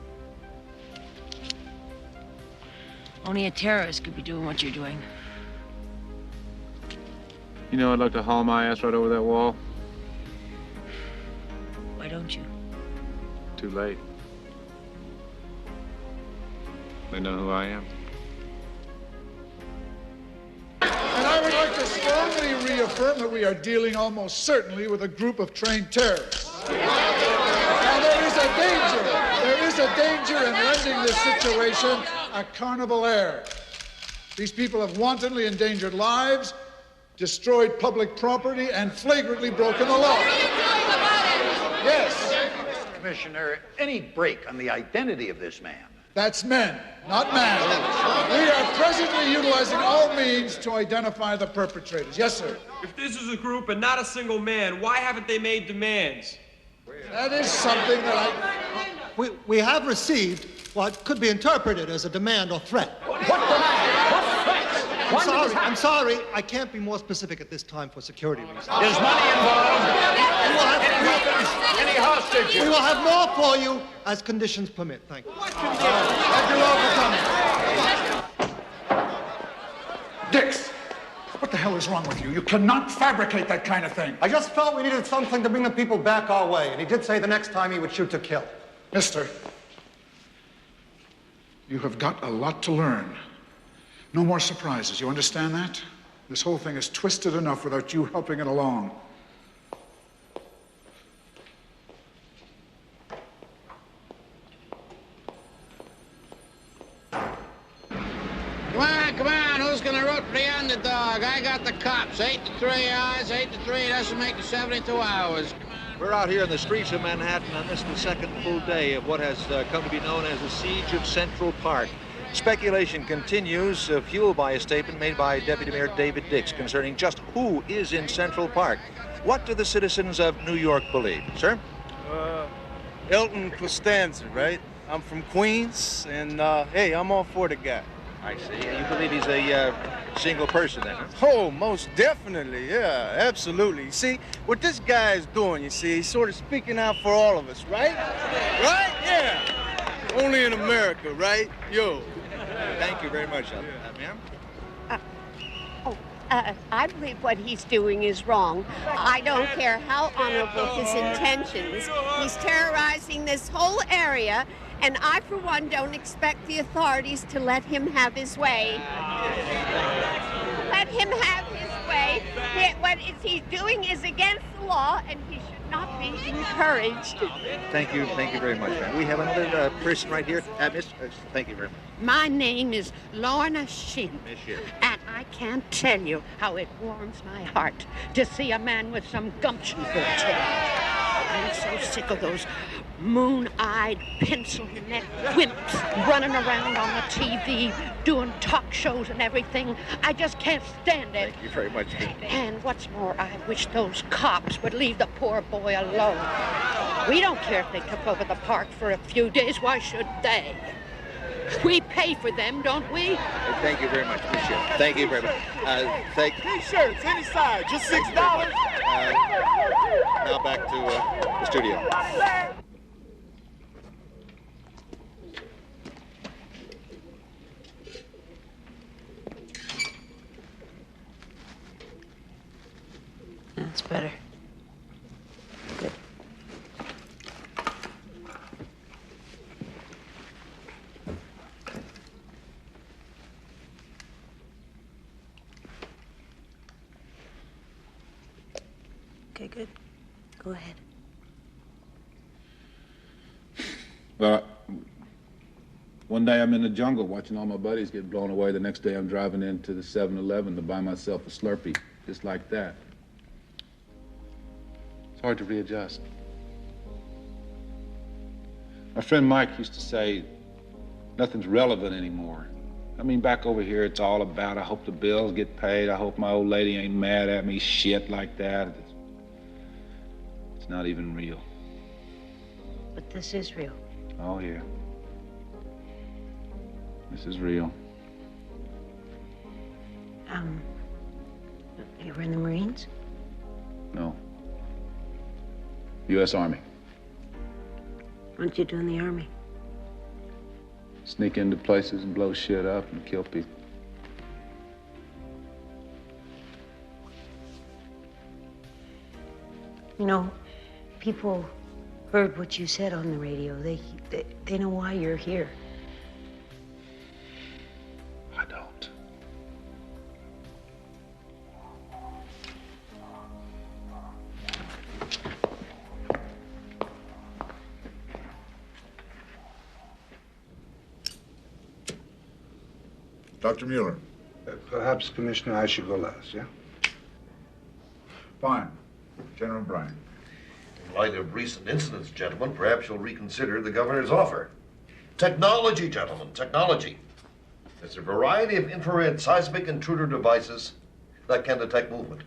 only a terrorist could be doing what you're doing. You know, I'd like to haul my ass right over that wall. Why don't you? Too late. They know who I am. And I would like to strongly reaffirm that we are dealing almost certainly with a group of trained terrorists. Now, there is a danger in lending this situation a carnival air. These people have wantonly endangered lives, destroyed public property, and flagrantly broken the law. Yes. Commissioner, any break on the identity of this man? That's men, not man. We are presently utilizing all means to identify the perpetrators. Yes, sir. If this is a group and not a single man, why haven't they made demands? That is something that We have received what could be interpreted as a demand or threat. What demand? What threats? I'm sorry. I can't be more specific at this time for security reasons. There's money involved. Any hostages? We will have more for you as conditions permit. Thank you. Thank you all for coming. Dix, what the hell is wrong with you? You cannot fabricate that kind of thing. I just felt we needed something to bring the people back our way, and he did say the next time he would shoot to kill. Mister, you have got a lot to learn. No more surprises. You understand that? This whole thing is twisted enough without you helping it along. Come on, who's gonna root for the underdog? I got the cops. 8 to 3 hours, 8 to 3 doesn't make it 72 hours. We're out here in the streets of Manhattan on this, the second full day of what has come to be known as the Siege of Central Park. Speculation continues, fueled by a statement made by Deputy Mayor David Dix concerning just who is in Central Park. What do the citizens of New York believe, sir? Elton Costanza, right? I'm from Queens, and hey, I'm all for the guy. I see. You believe he's a single person then, huh? Oh, most definitely, yeah, absolutely. See, what this guy is doing, you see, he's sort of speaking out for all of us, right? Right? Yeah. Only in America, right? Yo. Thank you very much, ma'am. I believe what he's doing is wrong. I don't care how honorable his intentions. He's terrorizing this whole area, and I, for one, don't expect the authorities to let him have his way. Let him have his way. What he's doing is against the law, and he should not be encouraged. Thank you very much, ma'am. We have another person right here. Thank you very much. My name is Lorna Shin. Miss Shin. And I can't tell you how it warms my heart to see a man with some gumption for a change. I'm so sick of those moon-eyed, pencil-neck wimps running around on the TV, doing talk shows and everything. I just can't stand it. Thank you very much. And what's more, I wish those cops would leave the poor boy alone. We don't care if they took over the park for a few days. Why should they? We pay for them, don't we? Thank you very much, Miss Shin. Thank you very much. T-shirts, any size, just $6. Now back to the studio. That's better. Good. Okay, good. Go ahead. Well, one day I'm in the jungle watching all my buddies get blown away. The next day I'm driving into the 7-Eleven to buy myself a Slurpee, just like that. It's hard to readjust. My friend Mike used to say, nothing's relevant anymore. I mean, back over here, it's all about, I hope the bills get paid, I hope my old lady ain't mad at me, shit like that. It's not even real. But this is real. Oh, yeah. This is real. You were in the Marines? No. U.S. Army. What'd you do in the Army? Sneak into places and blow shit up and kill people. You know, people heard what you said on the radio. They know why you're here. I don't. Dr. Mueller. Perhaps, Commissioner, I should go last, yeah? Fine. General Bryan. In light of recent incidents, gentlemen, perhaps you'll reconsider the governor's offer. Technology, gentlemen, technology. There's a variety of infrared seismic intruder devices that can detect movement.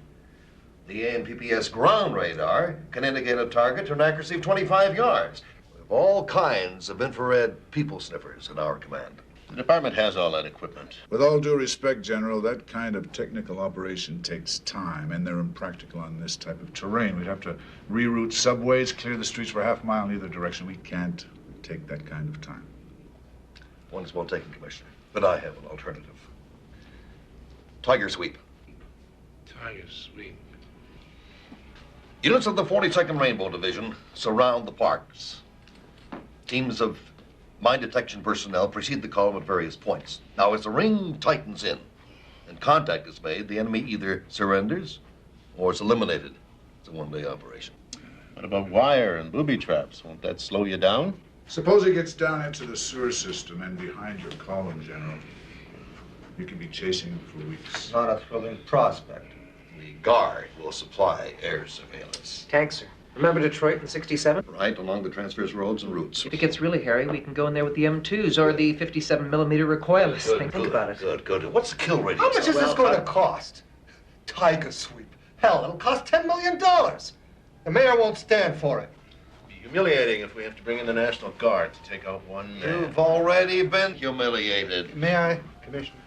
The ANPPS ground radar can indicate a target to an accuracy of 25 yards. We have all kinds of infrared people sniffers at our command. The department has all that equipment. With all due respect, General, that kind of technical operation takes time, and they're impractical on this type of terrain. We'd have to reroute subways, clear the streets for half a mile in either direction. We can't take that kind of time. One is well taken, Commissioner, but I have an alternative. Tiger Sweep. Tiger Sweep. Units of the 42nd Rainbow Division surround the parks. Teams of mine detection personnel precede the column at various points. Now, as the ring tightens in and contact is made, the enemy either surrenders or is eliminated. It's a one-day operation. What about wire and booby traps? Won't that slow you down? Suppose he gets down into the sewer system and behind your column, General. You can be chasing him for weeks. Not a thrilling prospect. The Guard will supply air surveillance. Tanks, sir. Remember Detroit in '67? Right, along the transverse roads and routes. If it gets really hairy, we can go in there with the M2s or the 57mm recoilless. Think about it. Good. What's the kill radius? How much is this going to cost? Tiger Sweep. Hell, it'll cost $10 million. The mayor won't stand for it. It'll be humiliating if we have to bring in the National Guard to take out one man. You've already been humiliated. May I, Commissioner?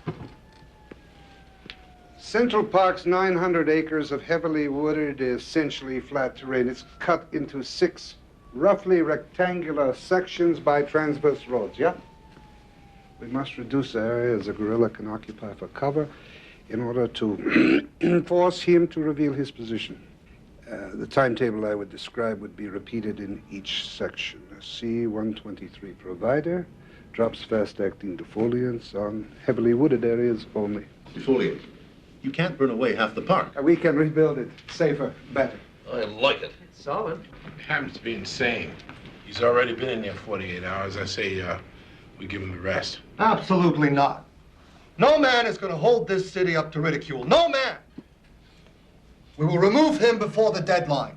Central Park's 900 acres of heavily wooded, essentially flat terrain. It's cut into 6 roughly rectangular sections by transverse roads, yeah? We must reduce the areas a guerrilla can occupy for cover in order to force him to reveal his position. The timetable I would describe would be repeated in each section. C-123 provider drops fast-acting defoliants on heavily wooded areas only. Defoliant? You can't burn away half the park. We can rebuild it. Safer, better. I like it. It's solid. He happens to be insane. He's already been in there 48 hours. I say we give him the rest. Absolutely not. No man is going to hold this city up to ridicule. No man! We will remove him before the deadline.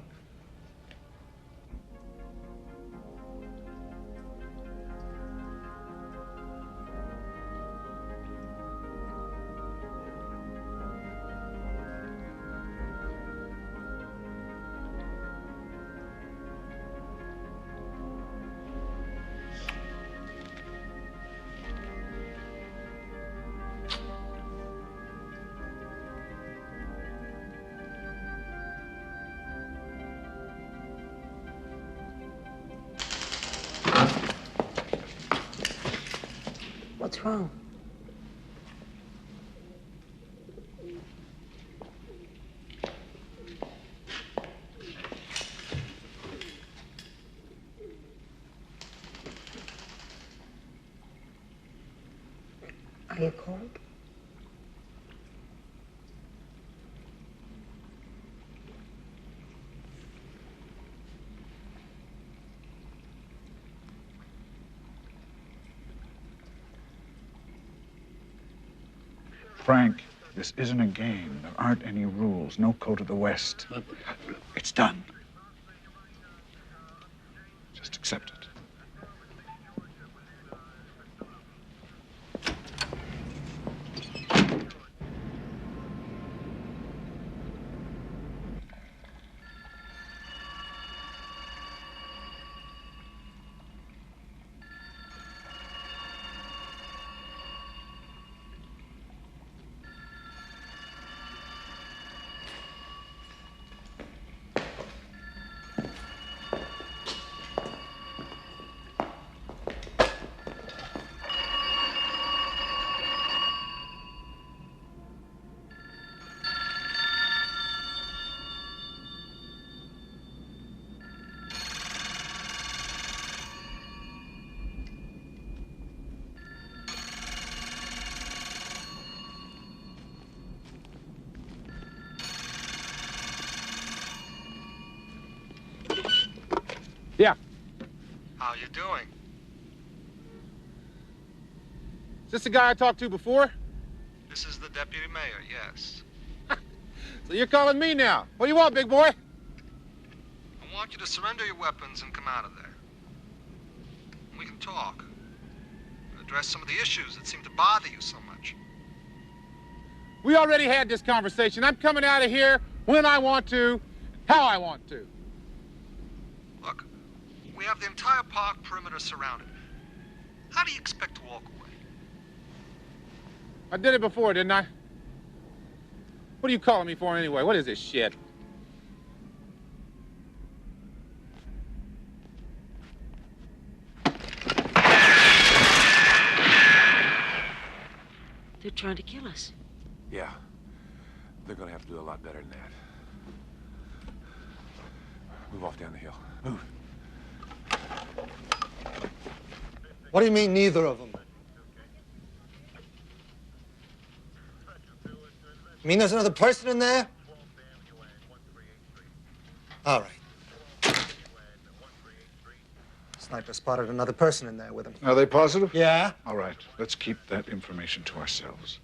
What's wrong? Are you cold? Frank, this isn't a game. There aren't any rules. No code of the West. It's done. Just accept it. Yeah. How you doing? Is this the guy I talked to before? This is the deputy mayor, yes. So you're calling me now. What do you want, big boy? I want you to surrender your weapons and come out of there. We can talk. Address some of the issues that seem to bother you so much. We already had this conversation. I'm coming out of here when I want to, how I want to. Look, we have the entire park perimeter surrounded. How do you expect to walk away? I did it before, didn't I? What are you calling me for anyway? What is this shit? They're trying to kill us. Yeah. They're gonna have to do a lot better than that. Move off down the hill. Move. What do you mean, neither of them? You mean there's another person in there? All right. Sniper spotted another person in there with him. Are they positive? Yeah. All right. Let's keep that information to ourselves.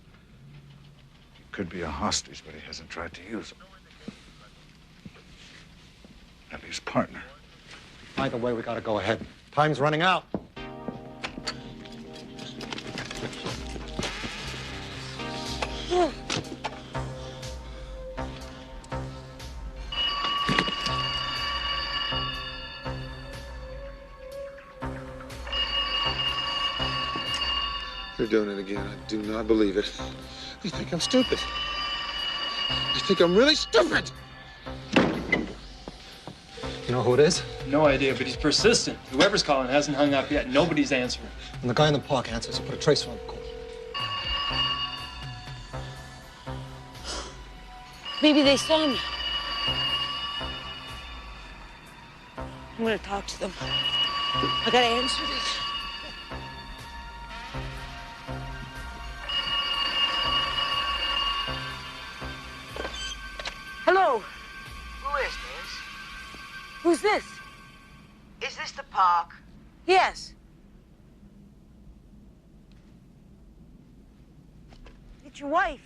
He could be a hostage, but he hasn't tried to use him. And his partner. Either way, we gotta go ahead. Time's running out. They're doing it again. I do not believe it. They think I'm stupid. They think I'm really stupid. You know who it is? No idea, but he's persistent. Whoever's calling hasn't hung up yet. Nobody's answering. When the guy in the park answers, he'll put a tracer on the call. Maybe they saw me. I'm gonna talk to them. I gotta answer this. Hello. Who is this? Who's this? Is this the park? Yes. It's your wife.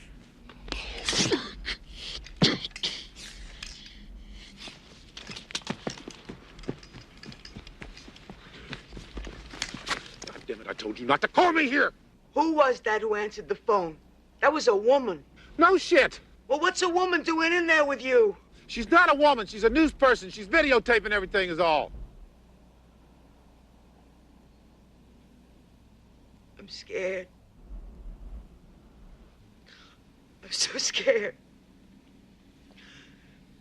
Damn it, I told you not to call me here! Who was that who answered the phone? That was a woman. No shit! Well, what's a woman doing in there with you? She's not a woman, she's a news person. She's videotaping everything is all. I'm scared. I'm so scared.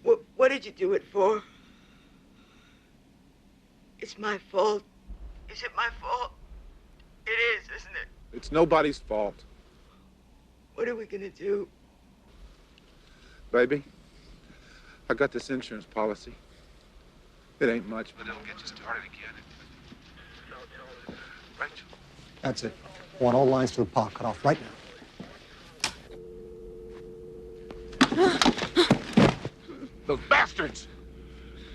What did you do it for? It's my fault. Is it my fault? It is, isn't it? It's nobody's fault. What are we gonna do? Baby, I got this insurance policy. It ain't much, but it'll get you started again. Rachel. That's it. I want all lines to the park cut off right now. Those bastards!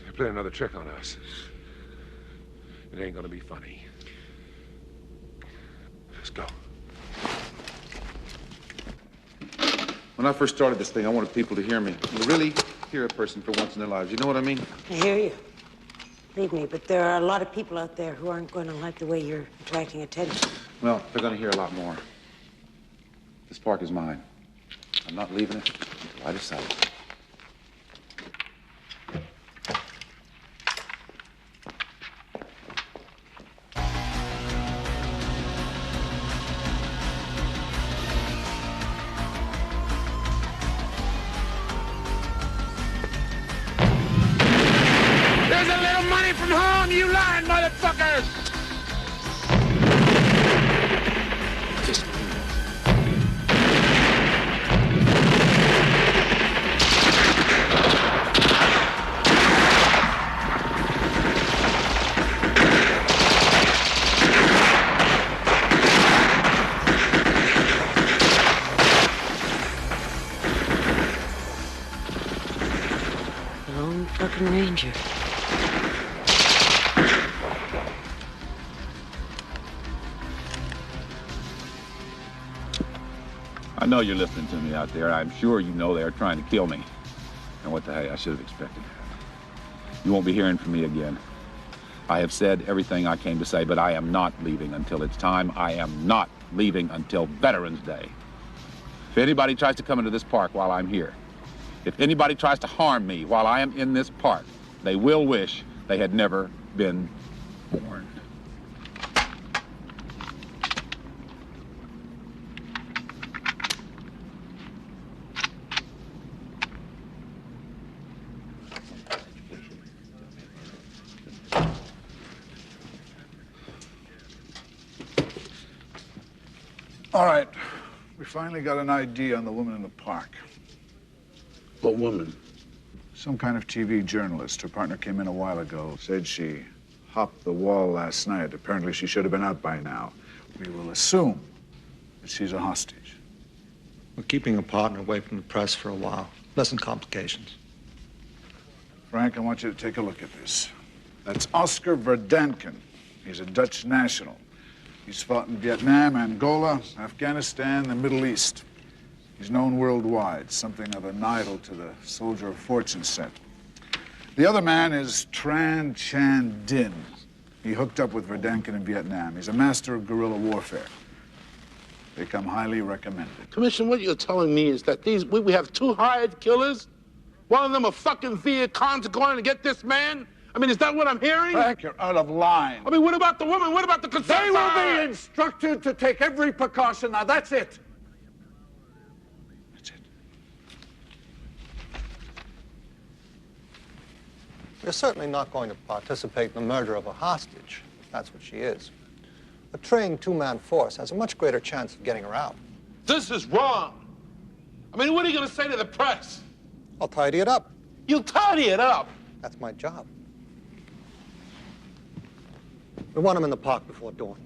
They're playing another trick on us. It ain't gonna be funny. Let's go. When I first started this thing, I wanted people to hear me. To really hear a person for once in their lives. You know what I mean? I hear you. Believe me, but there are a lot of people out there who aren't going to like the way you're attracting attention. Well, they're gonna hear a lot more. This park is mine. I'm not leaving it until I decide. There's a little money from home, you lying motherfuckers! Lone fucking ranger. I know you're listening to me out there. I'm sure you know they're trying to kill me. And what the hell, I should have expected that. You won't be hearing from me again. I have said everything I came to say, but I am not leaving until it's time. I am not leaving until Veterans Day. If anybody tries to come into this park while I'm here, if anybody tries to harm me while I am in this park, they will wish they had never been born. All right. We finally got an ID on the woman in the park. What woman? Some kind of TV journalist. Her partner came in a while ago. Said she hopped the wall last night. Apparently she should have been out by now. We will assume that she's a hostage. We're keeping a partner away from the press for a while. Lessen complications. Frank, I want you to take a look at this. That's Oscar Verdanken. He's a Dutch national. He's fought in Vietnam, Angola, Afghanistan, the Middle East. He's known worldwide, something of an idol to the soldier of fortune set. The other man is Tran Chan Din. He hooked up with Verdanken in Vietnam. He's a master of guerrilla warfare. They come highly recommended. Commissioner, what you're telling me is that we have two hired killers? One of them a fucking Viet Cong's going to get this man? I mean, is that what I'm hearing? Frank, you're out of line. I mean, what about the woman? What about the concern? They will be instructed to take every precaution. Now, that's it. You're certainly not going to participate in the murder of a hostage, if that's what she is. A trained two-man force has a much greater chance of getting her out. This is wrong. I mean, what are you going to say to the press? I'll tidy it up. You'll tidy it up? That's my job. We want him in the park before dawn.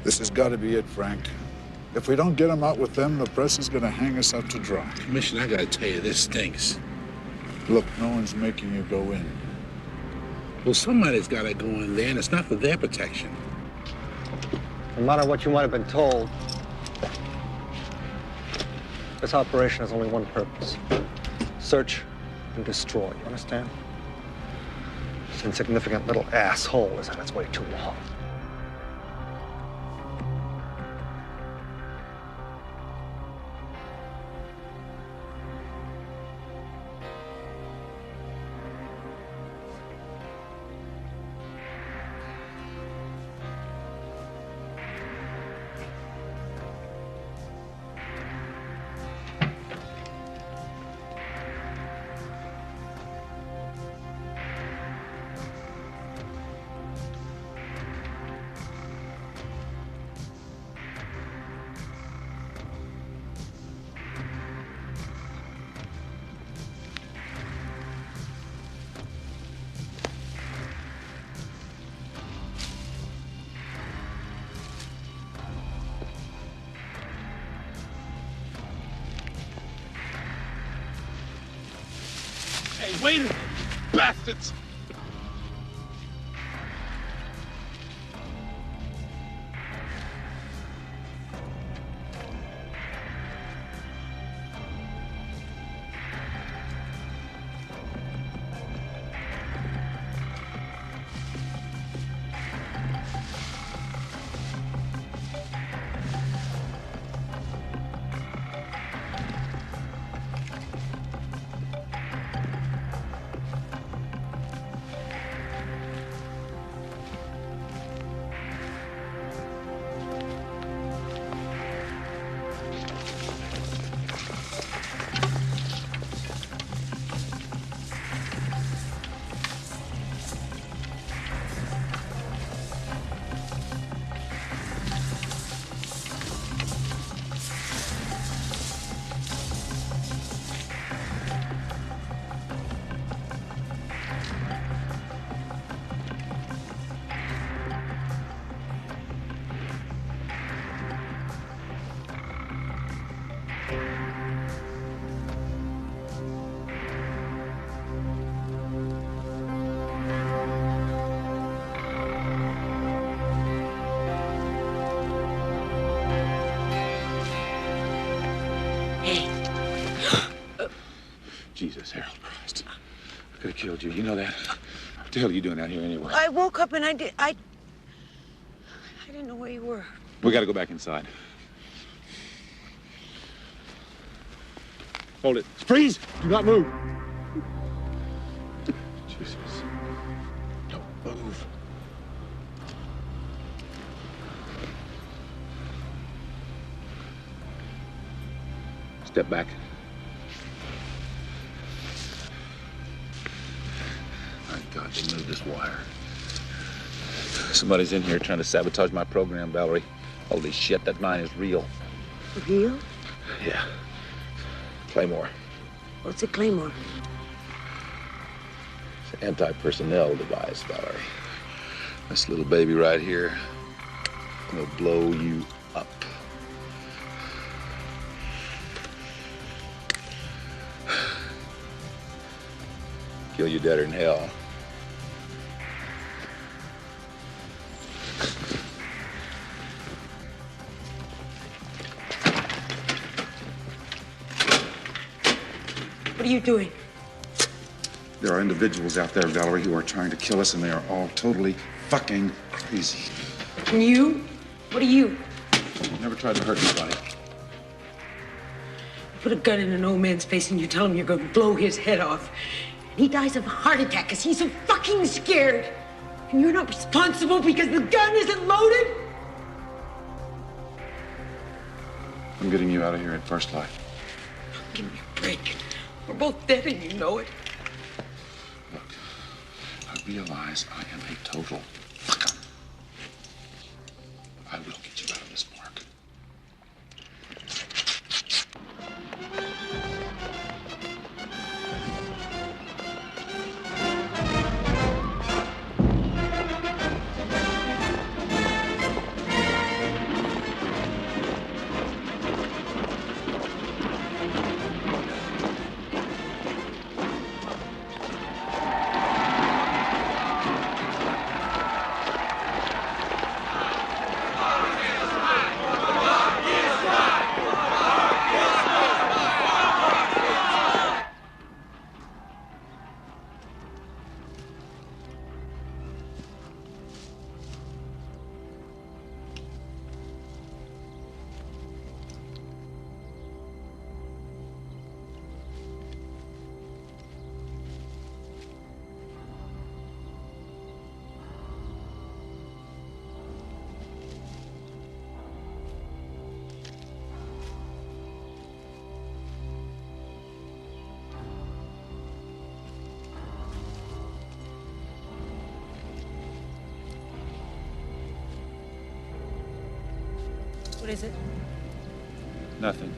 This has got to be it, Frank. If we don't get him out with them, the press is going to hang us up to dry. Commissioner, I got to tell you, this stinks. Look, no one's making you go in. Well, somebody's got to go in there, and it's not for their protection. No matter what you might have been told, this operation has only one purpose. Search and destroy, you understand? This insignificant little asshole is on its way too long. Hey, wait a minute, bastards! Jesus, Harold Christ. I could have killed you. You know that? What the hell are you doing out here anyway? I woke up and I didn't know where you were. We got to go back inside. Hold it. Freeze! Do not move. Jesus. Don't move. Step back. My God, they moved this wire. Somebody's in here trying to sabotage my program, Valerie. Holy shit, that mine is real. Real? Yeah. Claymore. What's a Claymore? It's an anti-personnel device, Valerie. This little baby right here will blow you up. Kill you deader than hell. What are you doing? There are individuals out there, Valerie, who are trying to kill us, and they are all totally fucking crazy. And you? What are you? Never tried to hurt anybody. You put a gun in an old man's face and you tell him you're going to blow his head off. And he dies of a heart attack because he's so fucking scared. And you're not responsible because the gun isn't loaded? I'm getting you out of here at First Light. Give me a break. We're both dead and you know it. I realize I am a total fuck-up. I will get you out of this park. What is it? Nothing.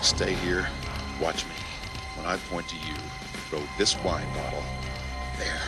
Stay here, watch me. When I point to you, throw this wine bottle there.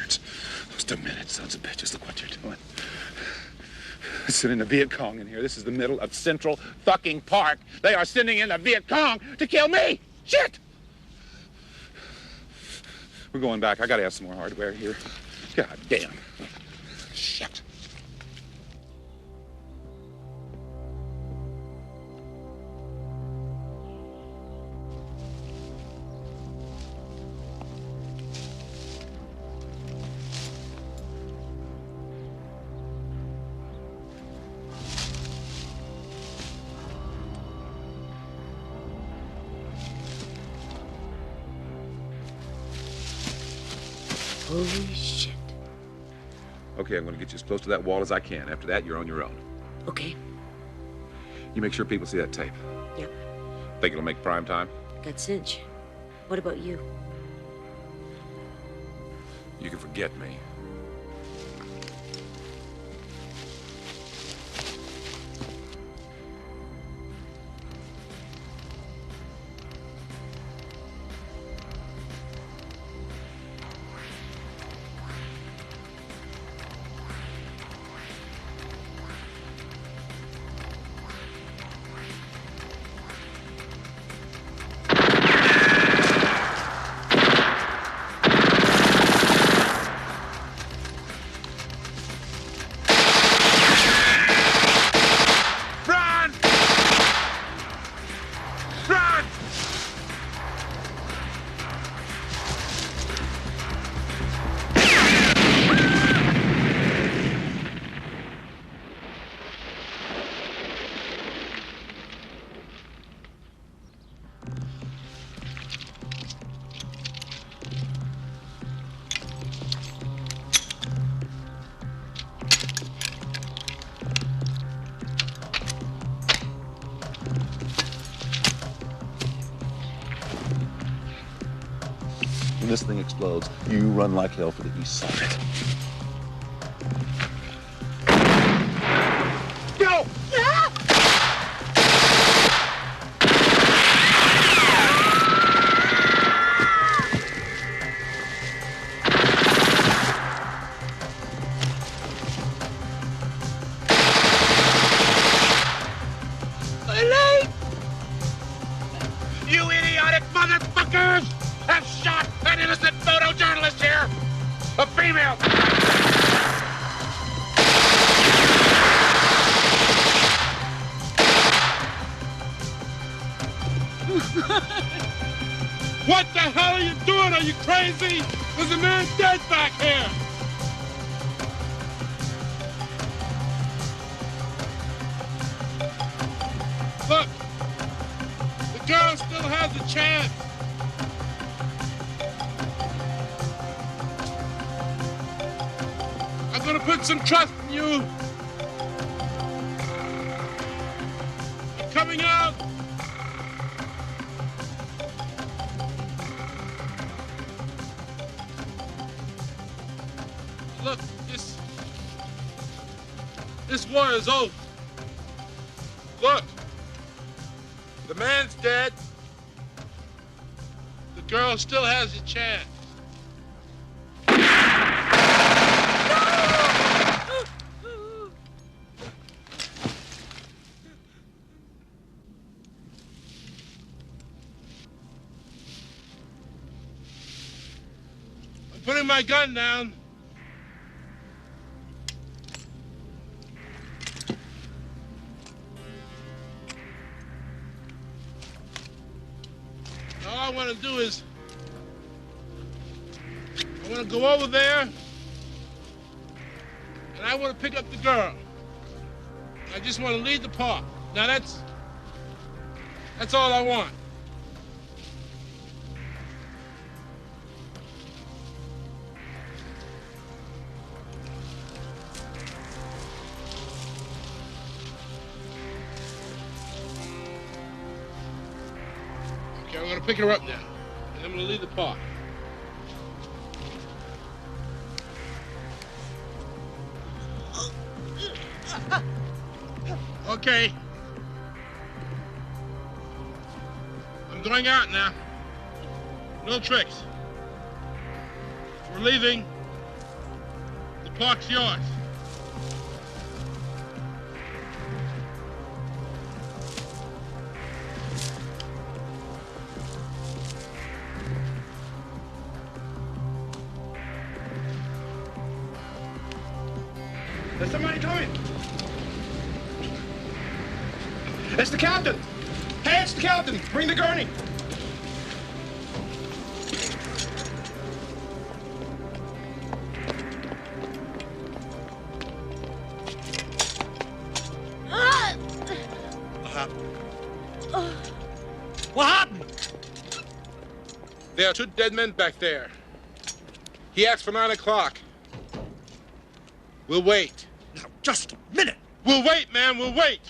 bastards. Those demented sons of bitches, look what they're doing. Sending the Viet Cong in here. This is the middle of Central fucking Park. They are sending in the Viet Cong to kill me. Shit! We're going back. I gotta have some more hardware here. God damn. Shit. Holy shit. Okay, I'm gonna get you as close to that wall as I can. After that, you're on your own. Okay. You make sure people see that tape. Yep. Think it'll make prime time? Got cinch. What about you? You can forget me. When this thing explodes, you run like hell for the east side. Go! Elaine! You idiotic motherfuckers have shot an innocent photojournalist here! A female! What the hell are you doing? Are you crazy? There's a man dead back here! Look! The girl still has a chance! I'm gonna put some trust in you! I'm coming out! Look, this war is over. Look, the man's dead. The girl still has a chance. I'm putting my gun down. All I want to do is, I want to go over there, and I want to pick up the girl. I just want to leave the park. Now that's all I want. Okay, I'm gonna pick her up now, and I'm gonna leave the park. Okay. I'm going out now. No tricks. We're leaving. park's yours. There's somebody coming. It's the captain. Hey, it's the captain. Bring the gurney. What happened? What happened? There are 2 dead men back there. He asked for 9 o'clock. We'll wait. Now, just a minute. We'll wait, man. We'll wait.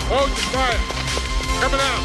Hold your fire. Coming out.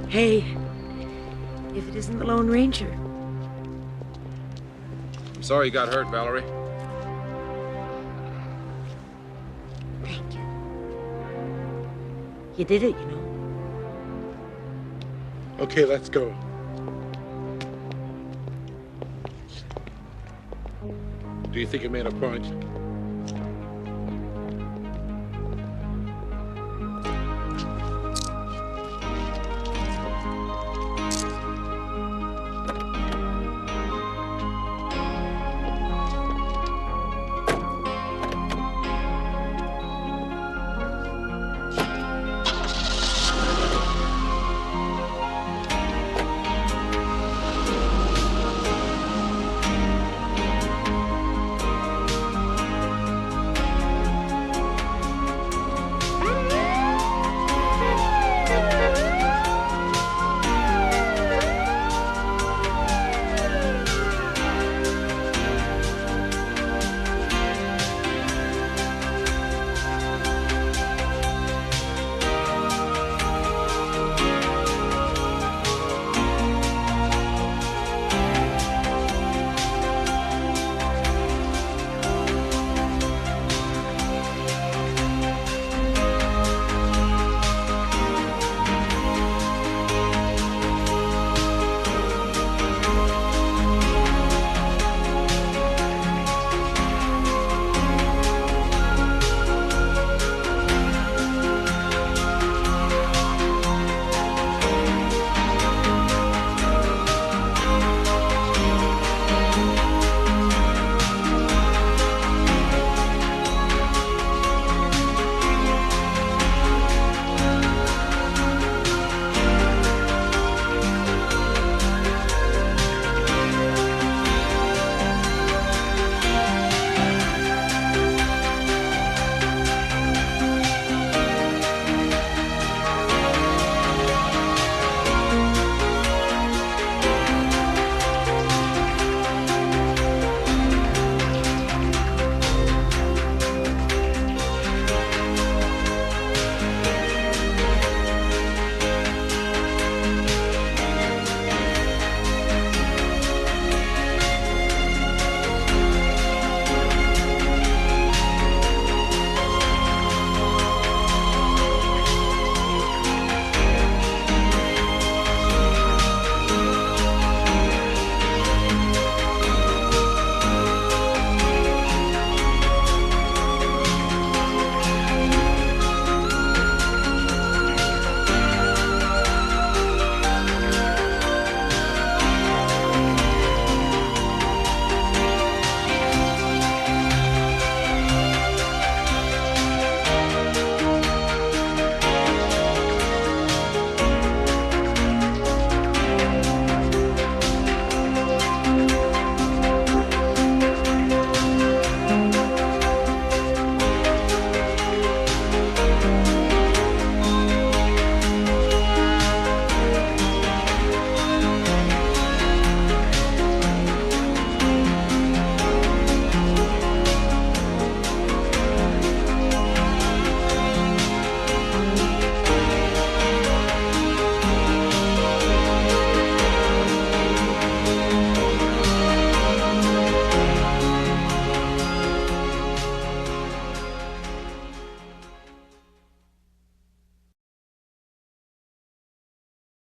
Hey, if it isn't the Lone Ranger. I'm sorry you got hurt, Valerie. Thank you. You did it, you know. Okay, let's go. Do you think you made a point?